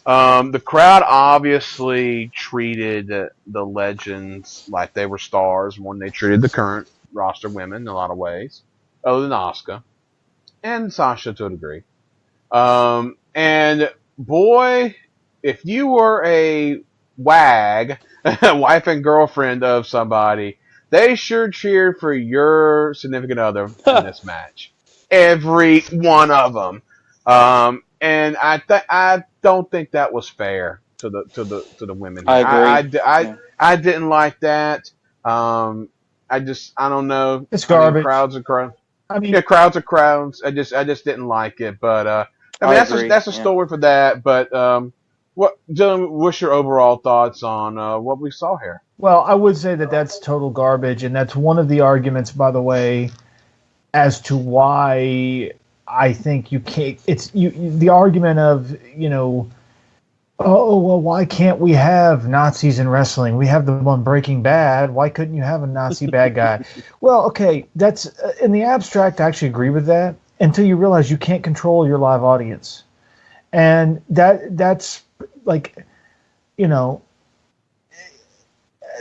The crowd obviously treated the legends like they were stars when they treated the current roster women in a lot of ways, other than Asuka and Sasha to a degree. And boy, if you were a wag, wife and girlfriend of somebody, they sure cheered for your significant other in this match. Every one of them. And I don't think that was fair to the women here. I agree. I didn't like that. I don't know. It's garbage. Crowds are crowds. Crowds are crowds. I just didn't like it. But that's a story for that. But Dylan, what's your overall thoughts on what we saw here? Well, I would say that that's total garbage, and that's one of the arguments, by the way, as to why I think you can't. The argument of oh well, why can't we have Nazis in wrestling? We have them on Breaking Bad. Why couldn't you have a Nazi bad guy? Well, okay, that's in the abstract. I actually agree with that until you realize you can't control your live audience, and that's like,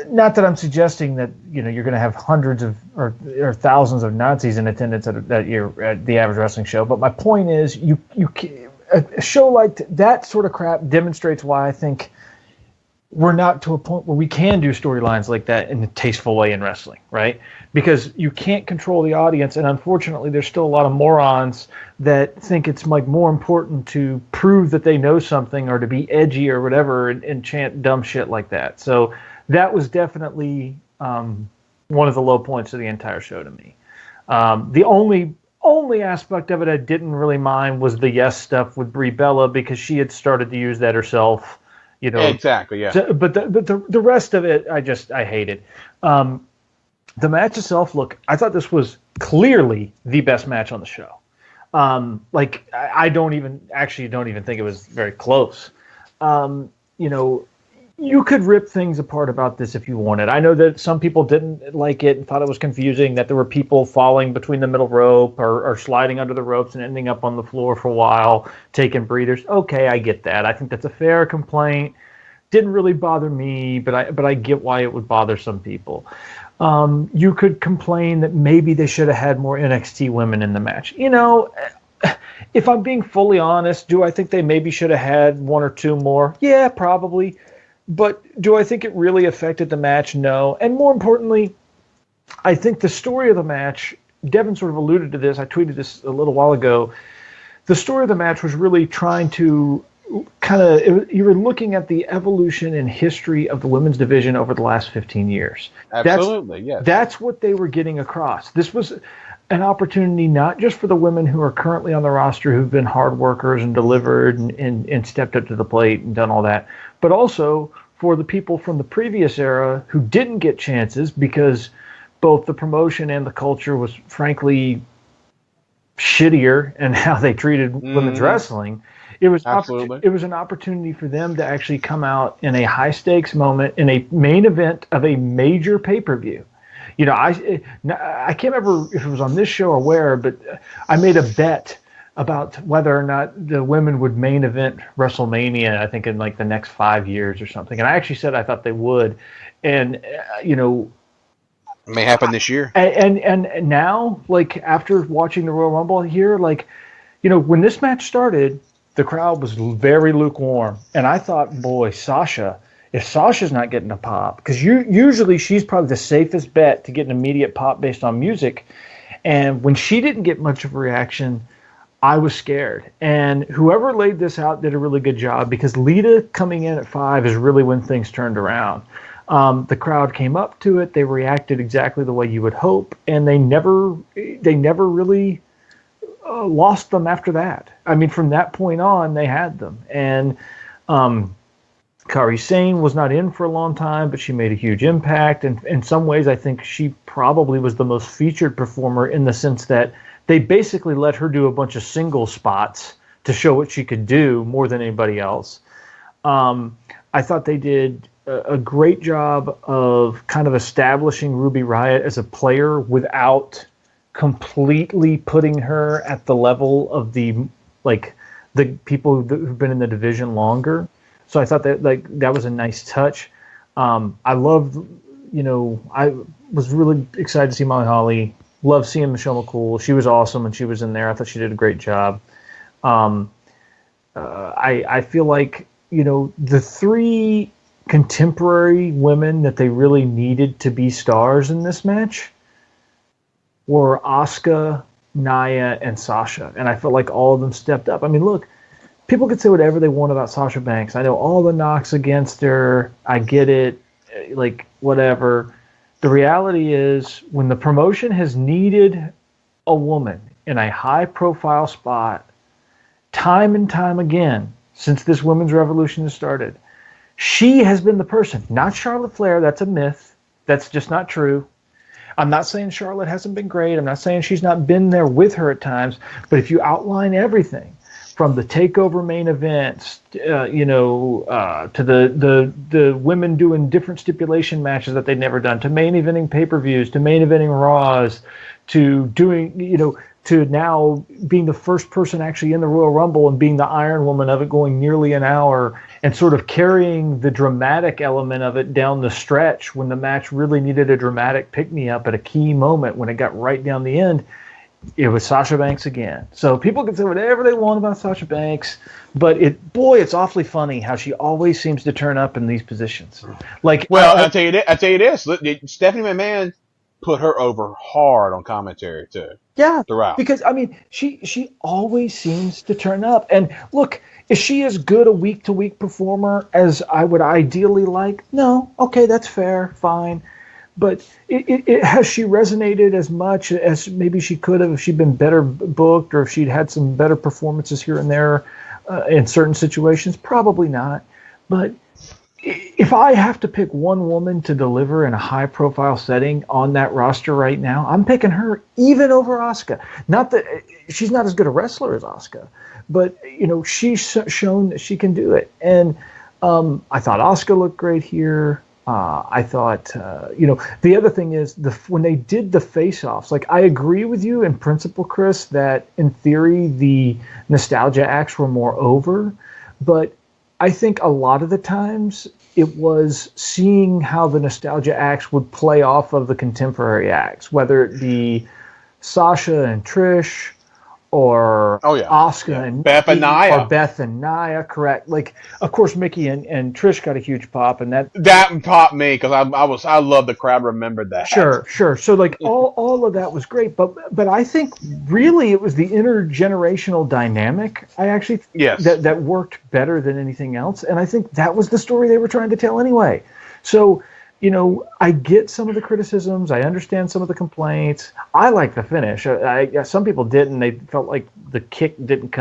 not that I'm suggesting that you're going to have hundreds of or thousands of Nazis in attendance at the average wrestling show, but my point is a show like that sort of crap demonstrates why I think we're not to a point where we can do storylines like that in a tasteful way in wrestling, right? Because you can't control the audience, and unfortunately there's still a lot of morons that think it's like more important to prove that they know something or to be edgy or whatever and chant dumb shit like that. So that was definitely one of the low points of the entire show to me. The only aspect of it I didn't really mind was the yes stuff with Brie Bella, because she had started to use that herself. Exactly, yeah. But the rest of it, I hated. The match itself, look, I thought this was clearly the best match on the show. I don't even think it was very close. You could rip things apart about this if you wanted. I know that some people didn't like it and thought it was confusing, that there were people falling between the middle rope or sliding under the ropes and ending up on the floor for a while, taking breathers. Okay, I get that. I think that's a fair complaint. Didn't really bother me, but I get why it would bother some people. You could complain that maybe they should have had more NXT women in the match. If I'm being fully honest, do I think they maybe should have had one or two more? Yeah, probably. But do I think it really affected the match? No. And more importantly, I think the story of the match, Devin sort of alluded to this, I tweeted this a little while ago, the story of the match was really trying to you were looking at the evolution and history of the women's division over the last 15 years. Absolutely, yes. That's what they were getting across. This was an opportunity not just for the women who are currently on the roster who've been hard workers and delivered and stepped up to the plate and done all that, but also for the people from the previous era who didn't get chances because both the promotion and the culture was frankly shittier in how they treated women's wrestling. It was an opportunity for them to actually come out in a high stakes moment in a main event of a major pay-per-view. You know, I can't remember if it was on this show or where, but I made a bet about whether or not the women would main event WrestleMania, I think in like the next 5 years or something. And I actually said I thought they would. And, you know, it may happen this year. And now, like, after watching the Royal Rumble here, like, you know, when this match started, the crowd was very lukewarm. And I thought, boy, Sasha, if Sasha's not getting a pop, because usually she's probably the safest bet to get an immediate pop based on music. And when she didn't get much of a reaction, I was scared. And whoever laid this out did a really good job, because Lita coming in at 5 is really when things turned around. The crowd came up to it. They reacted exactly the way you would hope. And they never really lost them after that. I mean, from that point on, they had them. And Kairi Sane was not in for a long time, but she made a huge impact. And in some ways, I think she probably was the most featured performer in the sense that they basically let her do a bunch of single spots to show what she could do more than anybody else. I thought they did a great job of kind of establishing Ruby Riott as a player without completely putting her at the level of the people who've been in the division longer. So I thought that was a nice touch. I loved, you know, I was really excited to see Molly Holly. Loved seeing Michelle McCool. She was awesome when she was in there. I thought she did a great job. I feel like, you know, the 3 contemporary women that they really needed to be stars in this match were Asuka, Nia, and Sasha. And I felt like all of them stepped up. I mean, look, people could say whatever they want about Sasha Banks. I know all the knocks against her. I get it. Like, whatever. The reality is, when the promotion has needed a woman in a high-profile spot, time and time again, since this women's revolution has started, she has been the person. Not Charlotte Flair. That's a myth. That's just not true. I'm not saying Charlotte hasn't been great. I'm not saying she's not been there with her at times. But if you outline everything, from the takeover main events, to the women doing different stipulation matches that they'd never done, to main eventing pay-per-views, to main eventing Raws, to doing, you know, to now being the first person actually in the Royal Rumble and being the Iron Woman of it, going nearly an hour and sort of carrying the dramatic element of it down the stretch when the match really needed a dramatic pick-me-up at a key moment when it got right down the end. It was Sasha Banks again. So people can say whatever they want about Sasha Banks, but it's awfully funny how she always seems to turn up in these positions. Like, well, I'll tell you this. Stephanie McMahon put her over hard on commentary too. Yeah, throughout. Because I mean, she always seems to turn up. And look, is she as good a week-to-week performer as I would ideally like? No. Okay, that's fair. Fine. But has she resonated as much as maybe she could have if she'd been better booked or if she'd had some better performances here and there in certain situations? Probably not. But if I have to pick one woman to deliver in a high-profile setting on that roster right now, I'm picking her even over Asuka. Not that she's not as good a wrestler as Asuka, but you know she's shown that she can do it. And I thought Asuka looked great here. I thought, the other thing is when they did the face-offs, like I agree with you in principle, Kris, that in theory the nostalgia acts were more over, but I think a lot of the times it was seeing how the nostalgia acts would play off of the contemporary acts, whether it be Sasha and Trish or Asuka and Beth and Nia. Or Beth and Nia, correct. Like, of course, Mickey and Trish got a huge pop, and that popped me because I love the crowd remembered that. Sure. So like all of that was great, but I think really it was the intergenerational dynamic. I actually that worked better than anything else, and I think that was the story they were trying to tell anyway. So, I get some of the criticisms. I understand some of the complaints. I like the finish. Some people didn't. They felt like the kick didn't,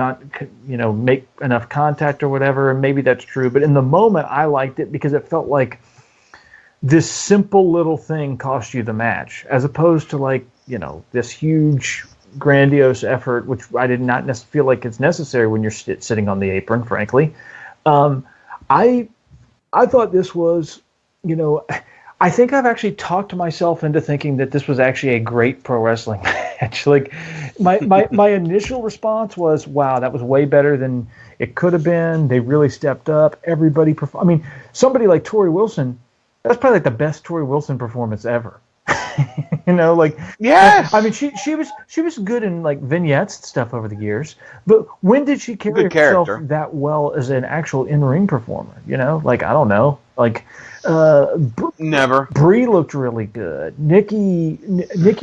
make enough contact or whatever, and maybe that's true. But in the moment, I liked it because it felt like this simple little thing cost you the match, as opposed to this huge, grandiose effort, which I did not feel like it's necessary when you're sitting on the apron, frankly. I thought this was, I think I've actually talked myself into thinking that this was actually a great pro wrestling match. Like my initial response was, wow, that was way better than it could have been. They really stepped up. Everybody somebody like Tori Wilson, that's probably like the best Tori Wilson performance ever. Yes. I mean, she was good in like vignettes and stuff over the years, but when did she carry herself that well as an actual in-ring performer? I don't know. Never. Brie looked really good. Nikki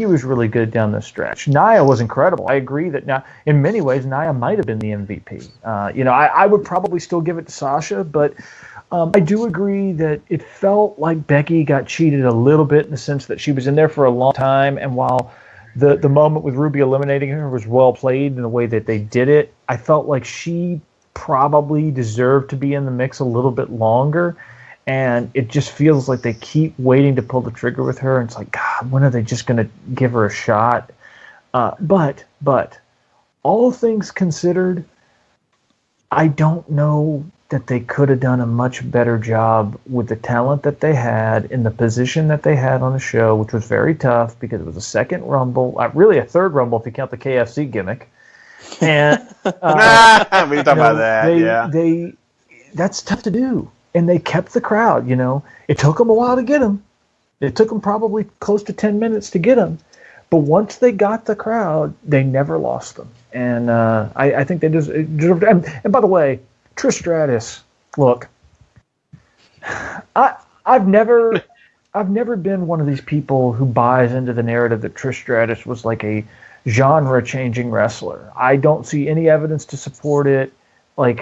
was really good down the stretch. Nia was incredible. I agree that now, in many ways, Nia might have been the MVP. I would probably still give it to Sasha, but I do agree that it felt like Becky got cheated a little bit in the sense that she was in there for a long time, and while the moment with Ruby eliminating her was well played in the way that they did it, I felt like she probably deserved to be in the mix a little bit longer. And it just feels like they keep waiting to pull the trigger with her. And it's like, God, when are they just going to give her a shot? But all things considered, I don't know that they could have done a much better job with the talent that they had in the position that they had on the show, which was very tough because it was a second Rumble, really a third Rumble if you count the KFC gimmick. And we can talk about that. That's tough to do. And they kept the crowd, It took them a while to get them. It took them probably close to 10 minutes to get them. But once they got the crowd, they never lost them. And I think they deserved it. And by the way, Trish Stratus, look, I've never been one of these people who buys into the narrative that Trish Stratus was like a genre-changing wrestler. I don't see any evidence to support it. Now,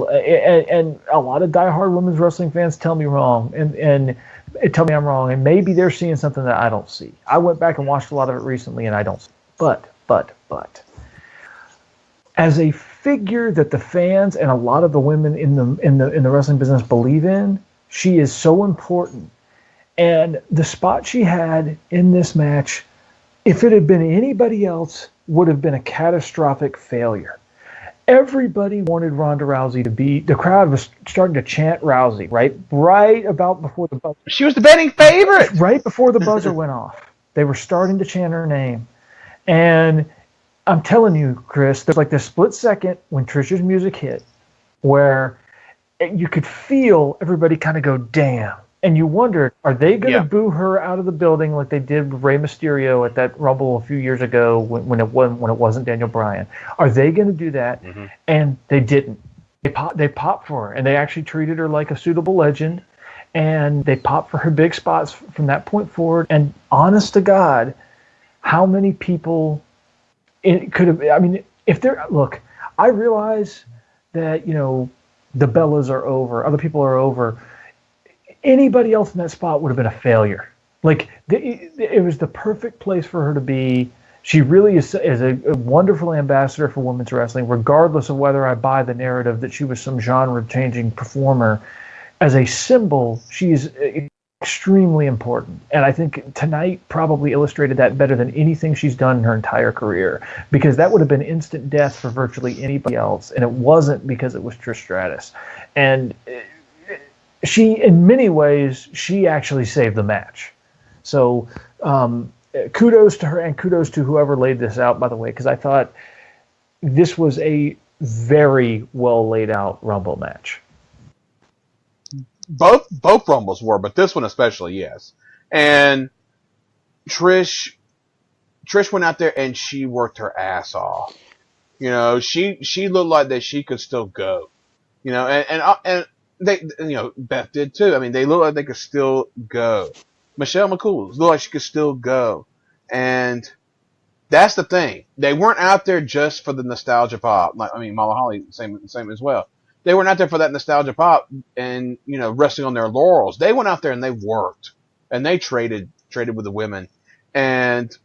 and a lot of diehard women's wrestling fans tell me wrong, and tell me I'm wrong, and maybe they're seeing something that I don't see. I went back and watched a lot of it recently, and I don't see. But, as a figure that the fans and a lot of the women in the wrestling business believe in, she is so important. And the spot she had in this match, if it had been anybody else, would have been a catastrophic failure. Everybody wanted Ronda Rousey to be. The crowd was starting to chant Rousey, right about before the buzzer. She was the betting favorite. Right before the buzzer went off, they were starting to chant her name, and I'm telling you, Chris, there's like this split second when Trisha's music hit, where you could feel everybody kind of go, "Damn." And you wondered, are they going to boo her out of the building like they did with Rey Mysterio at that Rumble a few years ago when it wasn't Daniel Bryan? Are they going to do that? Mm-hmm. And they didn't. They popped for her, and they actually treated her like a suitable legend, and they popped for her big spots from that point forward. And honest to God, how many people it could have? I mean, look, I realize that the Bellas are over, other people are over. Anybody else in that spot would have been a failure. It was the perfect place for her to be. She really is a wonderful ambassador for women's wrestling, regardless of whether I buy the narrative that she was some genre-changing performer. As a symbol, she is extremely important. And I think tonight probably illustrated that better than anything she's done in her entire career, because that would have been instant death for virtually anybody else. And it wasn't because it was Trish Stratus. And she, in many ways, she actually saved the match. So kudos to her, and kudos to whoever laid this out, by the way, because I thought this was a very well laid out Rumble match. Both Rumbles were, but this one especially, yes. And Trish Trish went out there and she worked her ass off. You know, she looked like that she could still go. You know, and they, you know, Beth did too. I mean, they looked like they could still go. Michelle McCool looked like she could still go. And that's the thing. They weren't out there just for the nostalgia pop. Like, I mean, Molly Holly, same as well. They weren't out there for that nostalgia pop and, you know, resting on their laurels. They went out there and they worked. And they traded with the women. And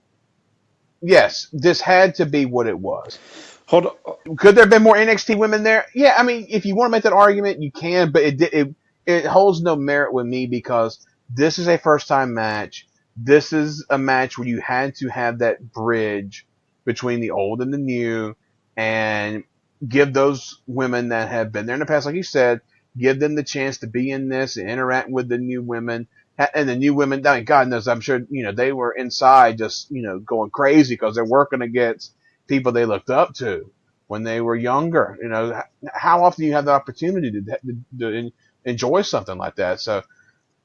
yes, this had to be what it was. Hold on. Could there have been more NXT women there? Yeah, I mean, if you want to make that argument, you can, but it holds no merit with me because this is a first-time match. This is a match where you had to have that bridge between the old and the new and give those women that have been there in the past, like you said, give them the chance to be in this and interact with the new women. And the new women, God knows, I'm sure, you know, they were inside just, you know, going crazy because they're working against people they looked up to when they were younger. You know, how often do you have the opportunity to enjoy something like that? So,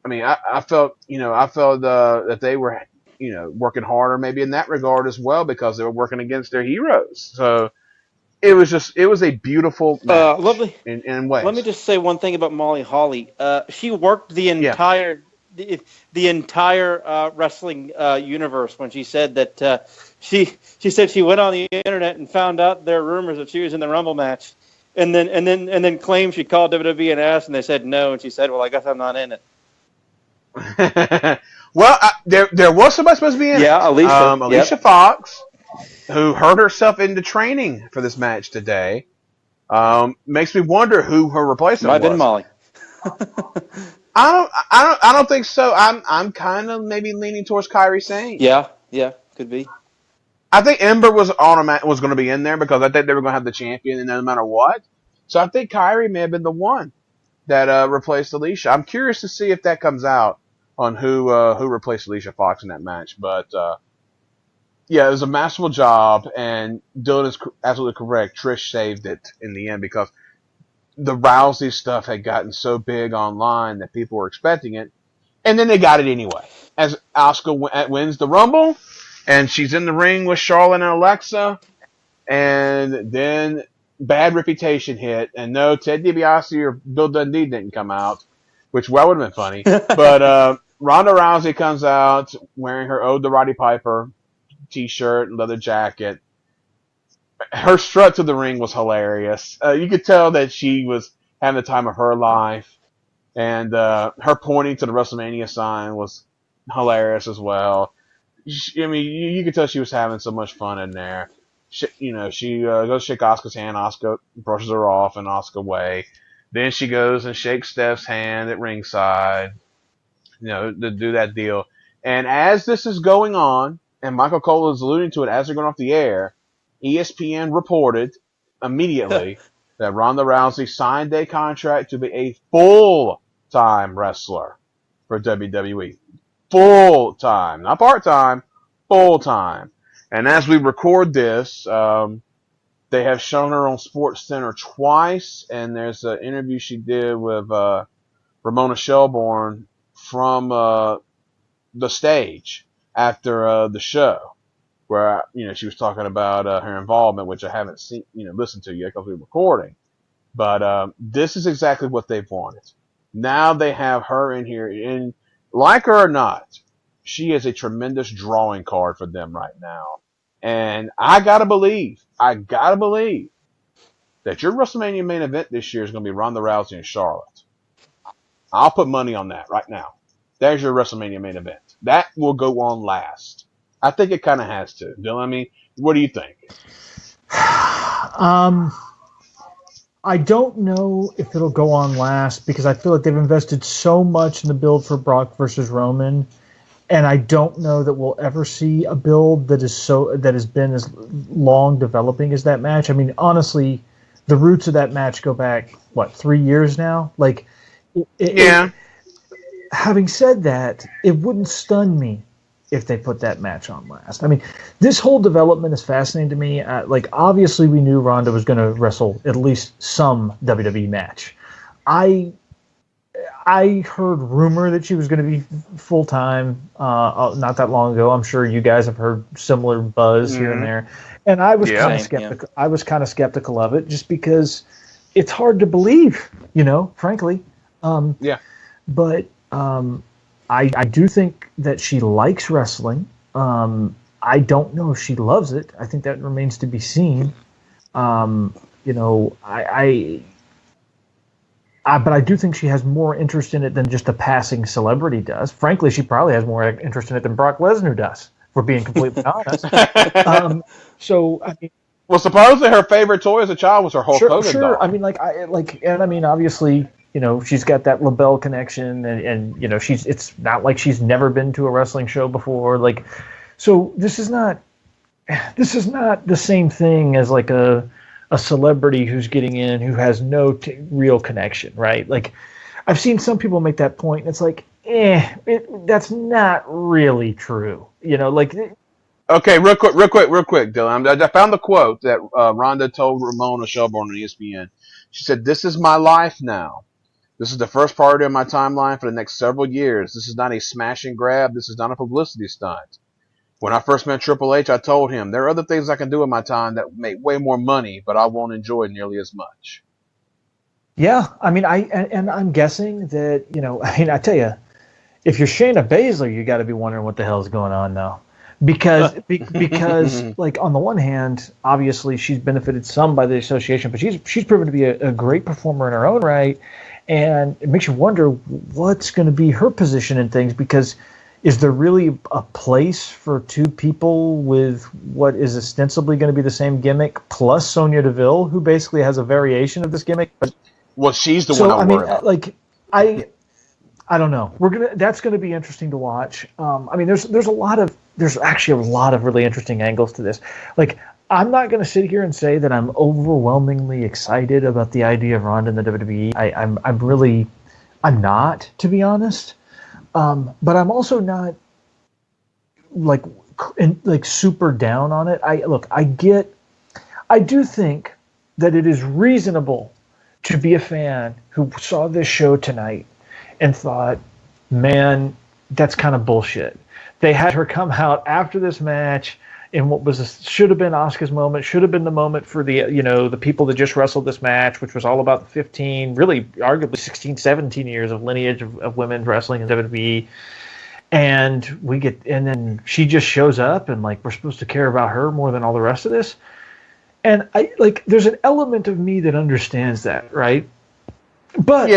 I mean, I felt that they were, you know, working harder maybe in that regard as well because they were working against their heroes. So it was a beautiful match lovely in ways. Let me just say one thing about Molly Holly. She worked the entire the entire wrestling universe when she said that she said she went on the internet and found out there were rumors that she was in the Rumble match, and then claimed she called WWE and asked, and they said no, and she said, "Well, I guess I'm not in it." Well, there was somebody supposed to be in it. Yeah, Alicia Fox, who hurt herself into training for this match today. Makes me wonder who her replacement was. Might have been Molly. I don't think so. I'm kind of maybe leaning towards Kairi Sane. Yeah, could be. I think Ember was going to be in there because I think they were going to have the champion no matter what. So I think Kairi may have been the one that replaced Alicia. I'm curious to see if that comes out on who replaced Alicia Fox in that match. But yeah, it was a masterful job, and Dylan is absolutely correct. Trish saved it in the end because the Rousey stuff had gotten so big online that people were expecting it, and then they got it anyway. As Asuka wins the Rumble, and she's in the ring with Charlotte and Alexa, and then bad reputation hit, and no, Ted DiBiase or Bill Dundee didn't come out, which would have been funny. But Ronda Rousey comes out wearing her Ode to Roddy Piper t-shirt and leather jacket. Her strut to the ring was hilarious. You could tell that she was having the time of her life. And her pointing to the WrestleMania sign was hilarious as well. I mean, you could tell she was having so much fun in there. She goes to shake Asuka's hand. Asuka brushes her off in Asuka way. Then she goes and shakes Steph's hand at ringside, to do that deal. And as this is going on, and Michael Cole is alluding to it as they're going off the air, ESPN reported immediately that Ronda Rousey signed a contract to be a full-time wrestler for WWE. Full-time. Not part-time, full-time. And as we record this, they have shown her on SportsCenter twice, and there's an interview she did with Ramona Shelbourne from the stage after the show, where she was talking about her involvement, which I haven't seen, listened to yet because we're recording. But this is exactly what they've wanted. Now they have her in here, and like her or not, she is a tremendous drawing card for them right now. And I gotta believe that your WrestleMania main event this year is going to be Ronda Rousey and Charlotte. I'll put money on that right now. There's your WrestleMania main event. That will go on last. I think it kind of has to. Dylan, I mean, what do you think? I don't know if it'll go on last because I feel like they've invested so much in the build for Brock versus Roman, and I don't know that we'll ever see a build that has been as long developing as that match. I mean, honestly, the roots of that match go back 3 years now. Like, having said that, it wouldn't stun me if they put that match on last. I mean, this whole development is fascinating to me. Obviously, we knew Ronda was going to wrestle at least some WWE match. I I heard rumor that she was going to be full time not that long ago. I'm sure you guys have heard similar buzz here and there, and I was kind of skeptical. I was kind of skeptical of it just because it's hard to believe, frankly. But I do think that she likes wrestling. I don't know if she loves it. I think that remains to be seen. But I do think she has more interest in it than just a passing celebrity does. Frankly, she probably has more interest in it than Brock Lesnar does, if we're being completely honest. Well, supposedly her favorite toy as a child was her Hulk Hogan doll. I mean, obviously, she's got that LaBelle connection, and it's not like she's never been to a wrestling show before. So this is not the same thing as like a celebrity who's getting in who has no real connection, right? Like, I've seen some people make that point, and it's like, that's not really true, Okay, real quick, Dylan. I found the quote that Rhonda told Ramona Shelburne on ESPN. She said, "This is my life now. This is the first priority of my timeline for the next several years. This is not a smash and grab. This is not a publicity stunt. When I first met Triple H, I told him, there are other things I can do in my time that make way more money, but I won't enjoy it nearly as much." Yeah, I mean, I'm guessing that, I tell you, if you're Shayna Baszler, you got to be wondering what the hell's going on now. Because like, on the one hand, obviously she's benefited some by the association, but she's proven to be a great performer in her own right, and it makes you wonder what's going to be her position in things, because is there really a place for two people with what is ostensibly going to be the same gimmick, plus Sonya Deville, who basically has a variation of this gimmick? But she's the one I'm worried about. I don't know. That's gonna be interesting to watch. There's actually a lot of really interesting angles to this. Like, I'm not gonna sit here and say that I'm overwhelmingly excited about the idea of Ronda in the WWE. I'm not, to be honest. But I'm also not like super down on it. I do think that it is reasonable to be a fan who saw this show tonight and thought, man, that's kind of bullshit. They had her come out after this match in what should have been Asuka's moment, should have been the moment for the people that just wrestled this match, which was all about the 15, really arguably 16, 17 years of lineage of women wrestling in WWE. And then she just shows up, and like, we're supposed to care about her more than all the rest of this. And there's an element of me that understands that, right? But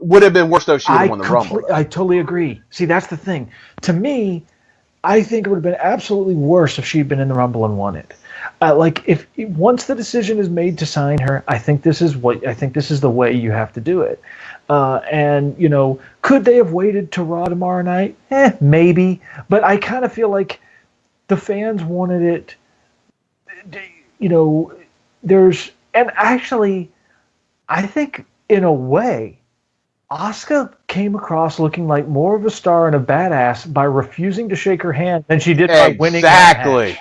would have been worse though if she would have won the Rumble. I totally agree. See, that's the thing. To me, I think it would have been absolutely worse if she'd been in the Rumble and won it. If once the decision is made to sign her, I think this is the way you have to do it. Could they have waited to Raw tomorrow night? Maybe. But I kind of feel like the fans wanted it. I think in a way, Asuka came across looking like more of a star and a badass by refusing to shake her hand than she did by winning that match.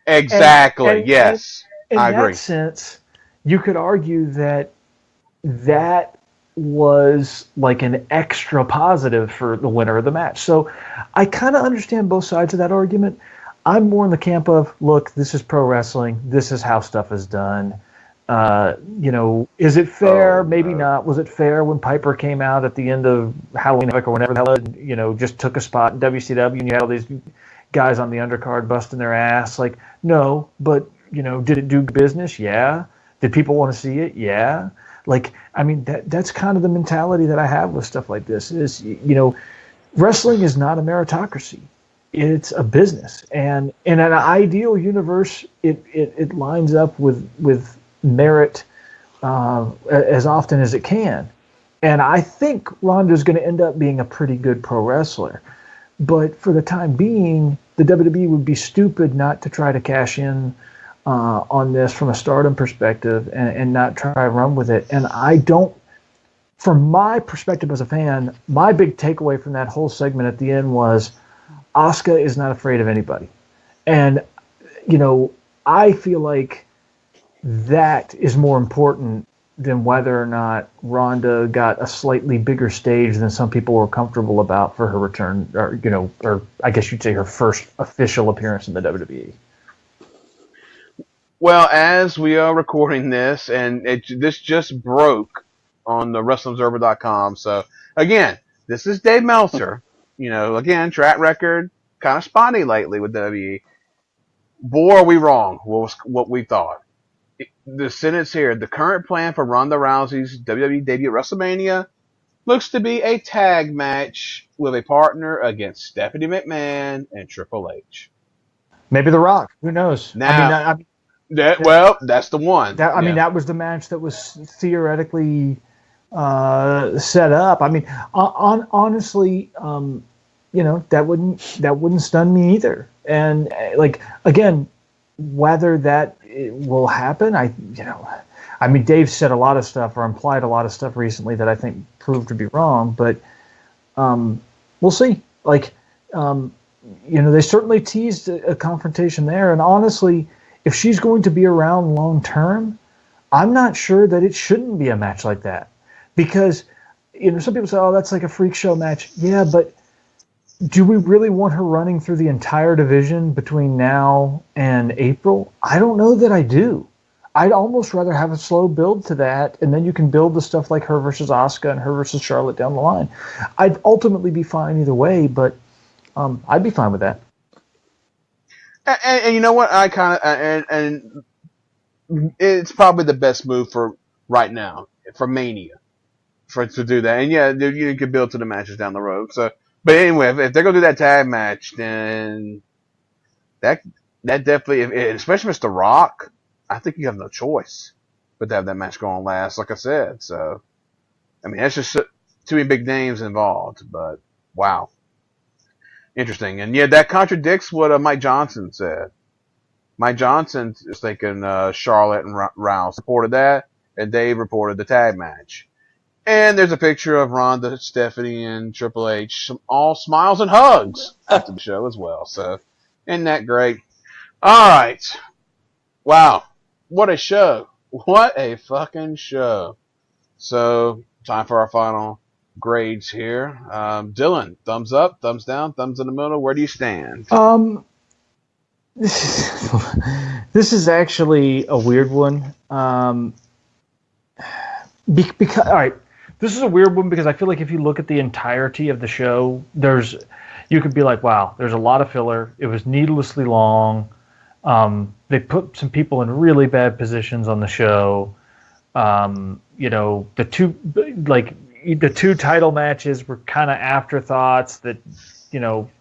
Exactly. Yes. I agree. In that sense, you could argue that was like an extra positive for the winner of the match. So I kind of understand both sides of that argument. I'm more in the camp of, look, this is pro wrestling. This is how stuff is done. Is it fair? Maybe not. Was it fair when Piper came out at the end of Halloween or whenever the hell, just took a spot in WCW and you had all these guys on the undercard busting their ass? Like, no, but, did it do business? Yeah. Did people want to see it? Yeah. That's kind of the mentality that I have with stuff like this is, wrestling is not a meritocracy. It's a business. And in an ideal universe, it lines up with merit as often as it can. And I think Ronda's going to end up being a pretty good pro wrestler. But for the time being, the WWE would be stupid not to try to cash in on this from a Stardom perspective and not try to run with it. And from my perspective as a fan, my big takeaway from that whole segment at the end was Asuka is not afraid of anybody. And, I feel like that is more important than whether or not Ronda got a slightly bigger stage than some people were comfortable about for her return, or I guess you'd say her first official appearance in the WWE. Well, as we are recording this, and this just broke on the WrestlingObserver.com. So again, this is Dave Meltzer. Again, track record kind of spotty lately with WWE. Boy, are we wrong? What we thought. The sentence here: the current plan for Ronda Rousey's WWE debut at WrestleMania looks to be a tag match with a partner against Stephanie McMahon and Triple H. Maybe The Rock. Who knows? Now, that's the one. That was the match that was theoretically set up. Honestly, that wouldn't stun me either. And again, whether that will happen, Dave said a lot of stuff or implied a lot of stuff recently that I think proved to be wrong. But we'll see. They certainly teased a confrontation there. And honestly, if she's going to be around long term, I'm not sure that it shouldn't be a match like that. Because, some people say, oh, that's like a freak show match. Yeah, but do we really want her running through the entire division between now and April? I don't know that I do. I'd almost rather have a slow build to that, and then you can build the stuff like her versus Asuka and her versus Charlotte down the line. I'd ultimately be fine either way, but I'd be fine with that. And you know what? And it's probably the best move for right now for Mania, to do that. And yeah, you can build to the matches down the road. So, but anyway, if they're gonna do that tag match, then that definitely, especially Mr. Rock, I think you have no choice but to have that match go on last. Like I said, so that's just too many big names involved. But wow. Interesting. And yeah, that contradicts what Mike Johnson said. Mike Johnson is thinking Charlotte and Rouse reported that, and Dave reported the tag match. And there's a picture of Ronda, Stephanie, and Triple H, all smiles and hugs after the show as well. So, isn't that great? All right. Wow. What a show. What a fucking show. So, time for our final grades here. Dylan, thumbs up, thumbs down, thumbs in the middle. Where do you stand? This is actually a weird one. Because all right, this is a weird one because I feel like if you look at the entirety of the show, you could be like, wow, there's a lot of filler. It was needlessly long. They put some people in really bad positions on the show. The two title matches were kind of afterthoughts that,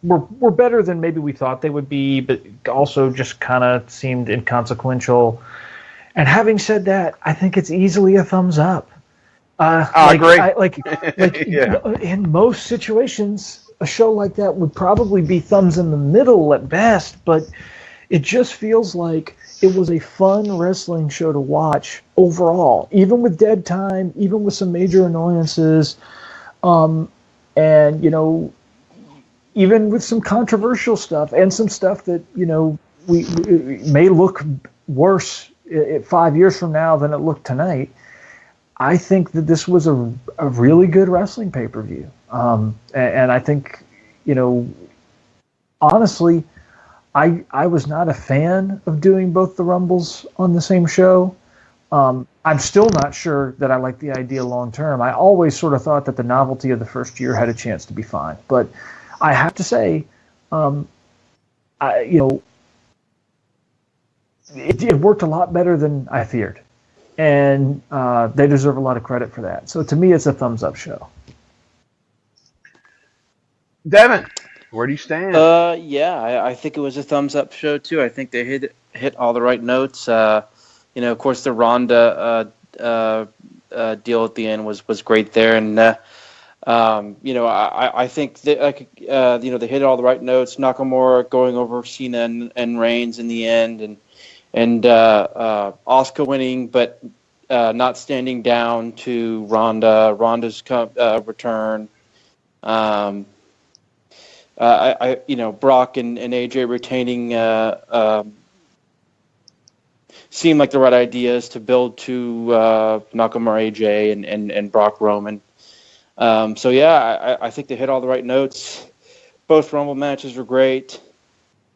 were better than maybe we thought they would be, but also just kind of seemed inconsequential. And having said that, I think it's easily a thumbs up. I agree. Yeah. In most situations, a show like that would probably be thumbs in the middle at best, but it just feels like it was a fun wrestling show to watch overall, even with dead time, even with some major annoyances, and even with some controversial stuff and some stuff that we may look worse 5 years from now than it looked tonight. I think that this was a really good wrestling pay-per-view, and I think honestly, I was not a fan of doing both the Rumbles on the same show. I'm still not sure that I like the idea long term. I always sort of thought that the novelty of the first year had a chance to be fine. But I have to say, it worked a lot better than I feared. And they deserve a lot of credit for that. So to me, it's a thumbs up show. Devin, where do you stand? I think it was a thumbs up show too. I think they hit all the right notes. Of course, the Ronda deal at the end was great there, and I think that they hit all the right notes. Nakamura going over Cena and Reigns in the end, and Asuka winning, but not standing down to Ronda's return. Brock and AJ retaining seem like the right ideas to build to Nakamura AJ and Brock Roman. So yeah, I think they hit all the right notes. Both Rumble matches were great.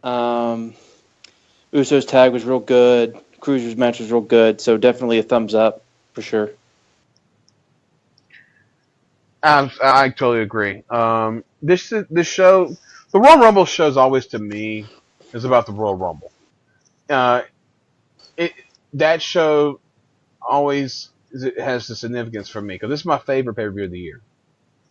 Usos tag was real good. Cruisers match was real good. So definitely a thumbs up for sure. I totally agree. This show, the Royal Rumble shows always to me is about the Royal Rumble. That show always has the significance for me because this is my favorite pay-per-view of the year,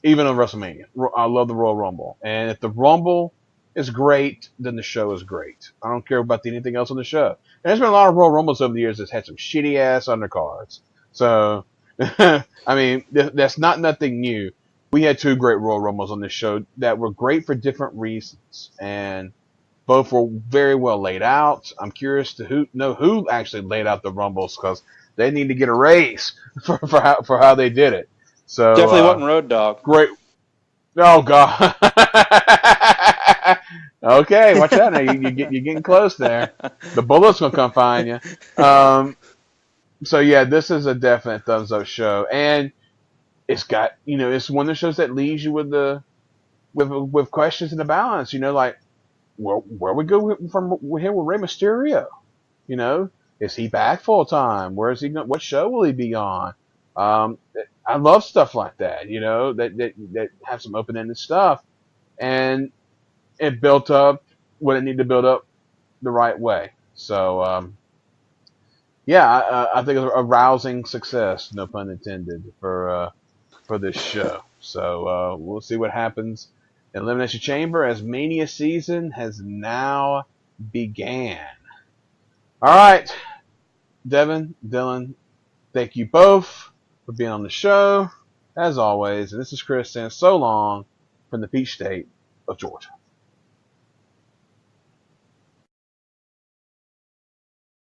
even on WrestleMania. I love the Royal Rumble, and if the Rumble is great, then the show is great. I don't care about anything else on the show. And there's been a lot of Royal Rumbles over the years that's had some shitty ass undercards. So, I mean, that's not nothing new. We had 2 great Royal Rumbles on this show that were great for different reasons, and both were very well laid out. I'm curious to know who actually laid out the Rumbles because they need to get a raise for how they did it. So definitely wasn't Road Dogg. Great. Oh God. Okay, watch out now. You're getting close there. The bullet's gonna come find you. So yeah, this is a definite thumbs up show, and it's got it's one of the shows that leaves you with questions in the balance. Like where we go from here with Rey Mysterio? Is he back full time? Where is he? What show will he be on? I love stuff like that. That have some open ended stuff, and it built up what it needed to build up the right way. So, I think it's a rousing success, no pun intended, for this show. So, we'll see what happens in Elimination Chamber as Mania season has now began. All right, Devin, Dylan, thank you both for being on the show, as always. And this is Kris saying so long from the Peach State of Georgia.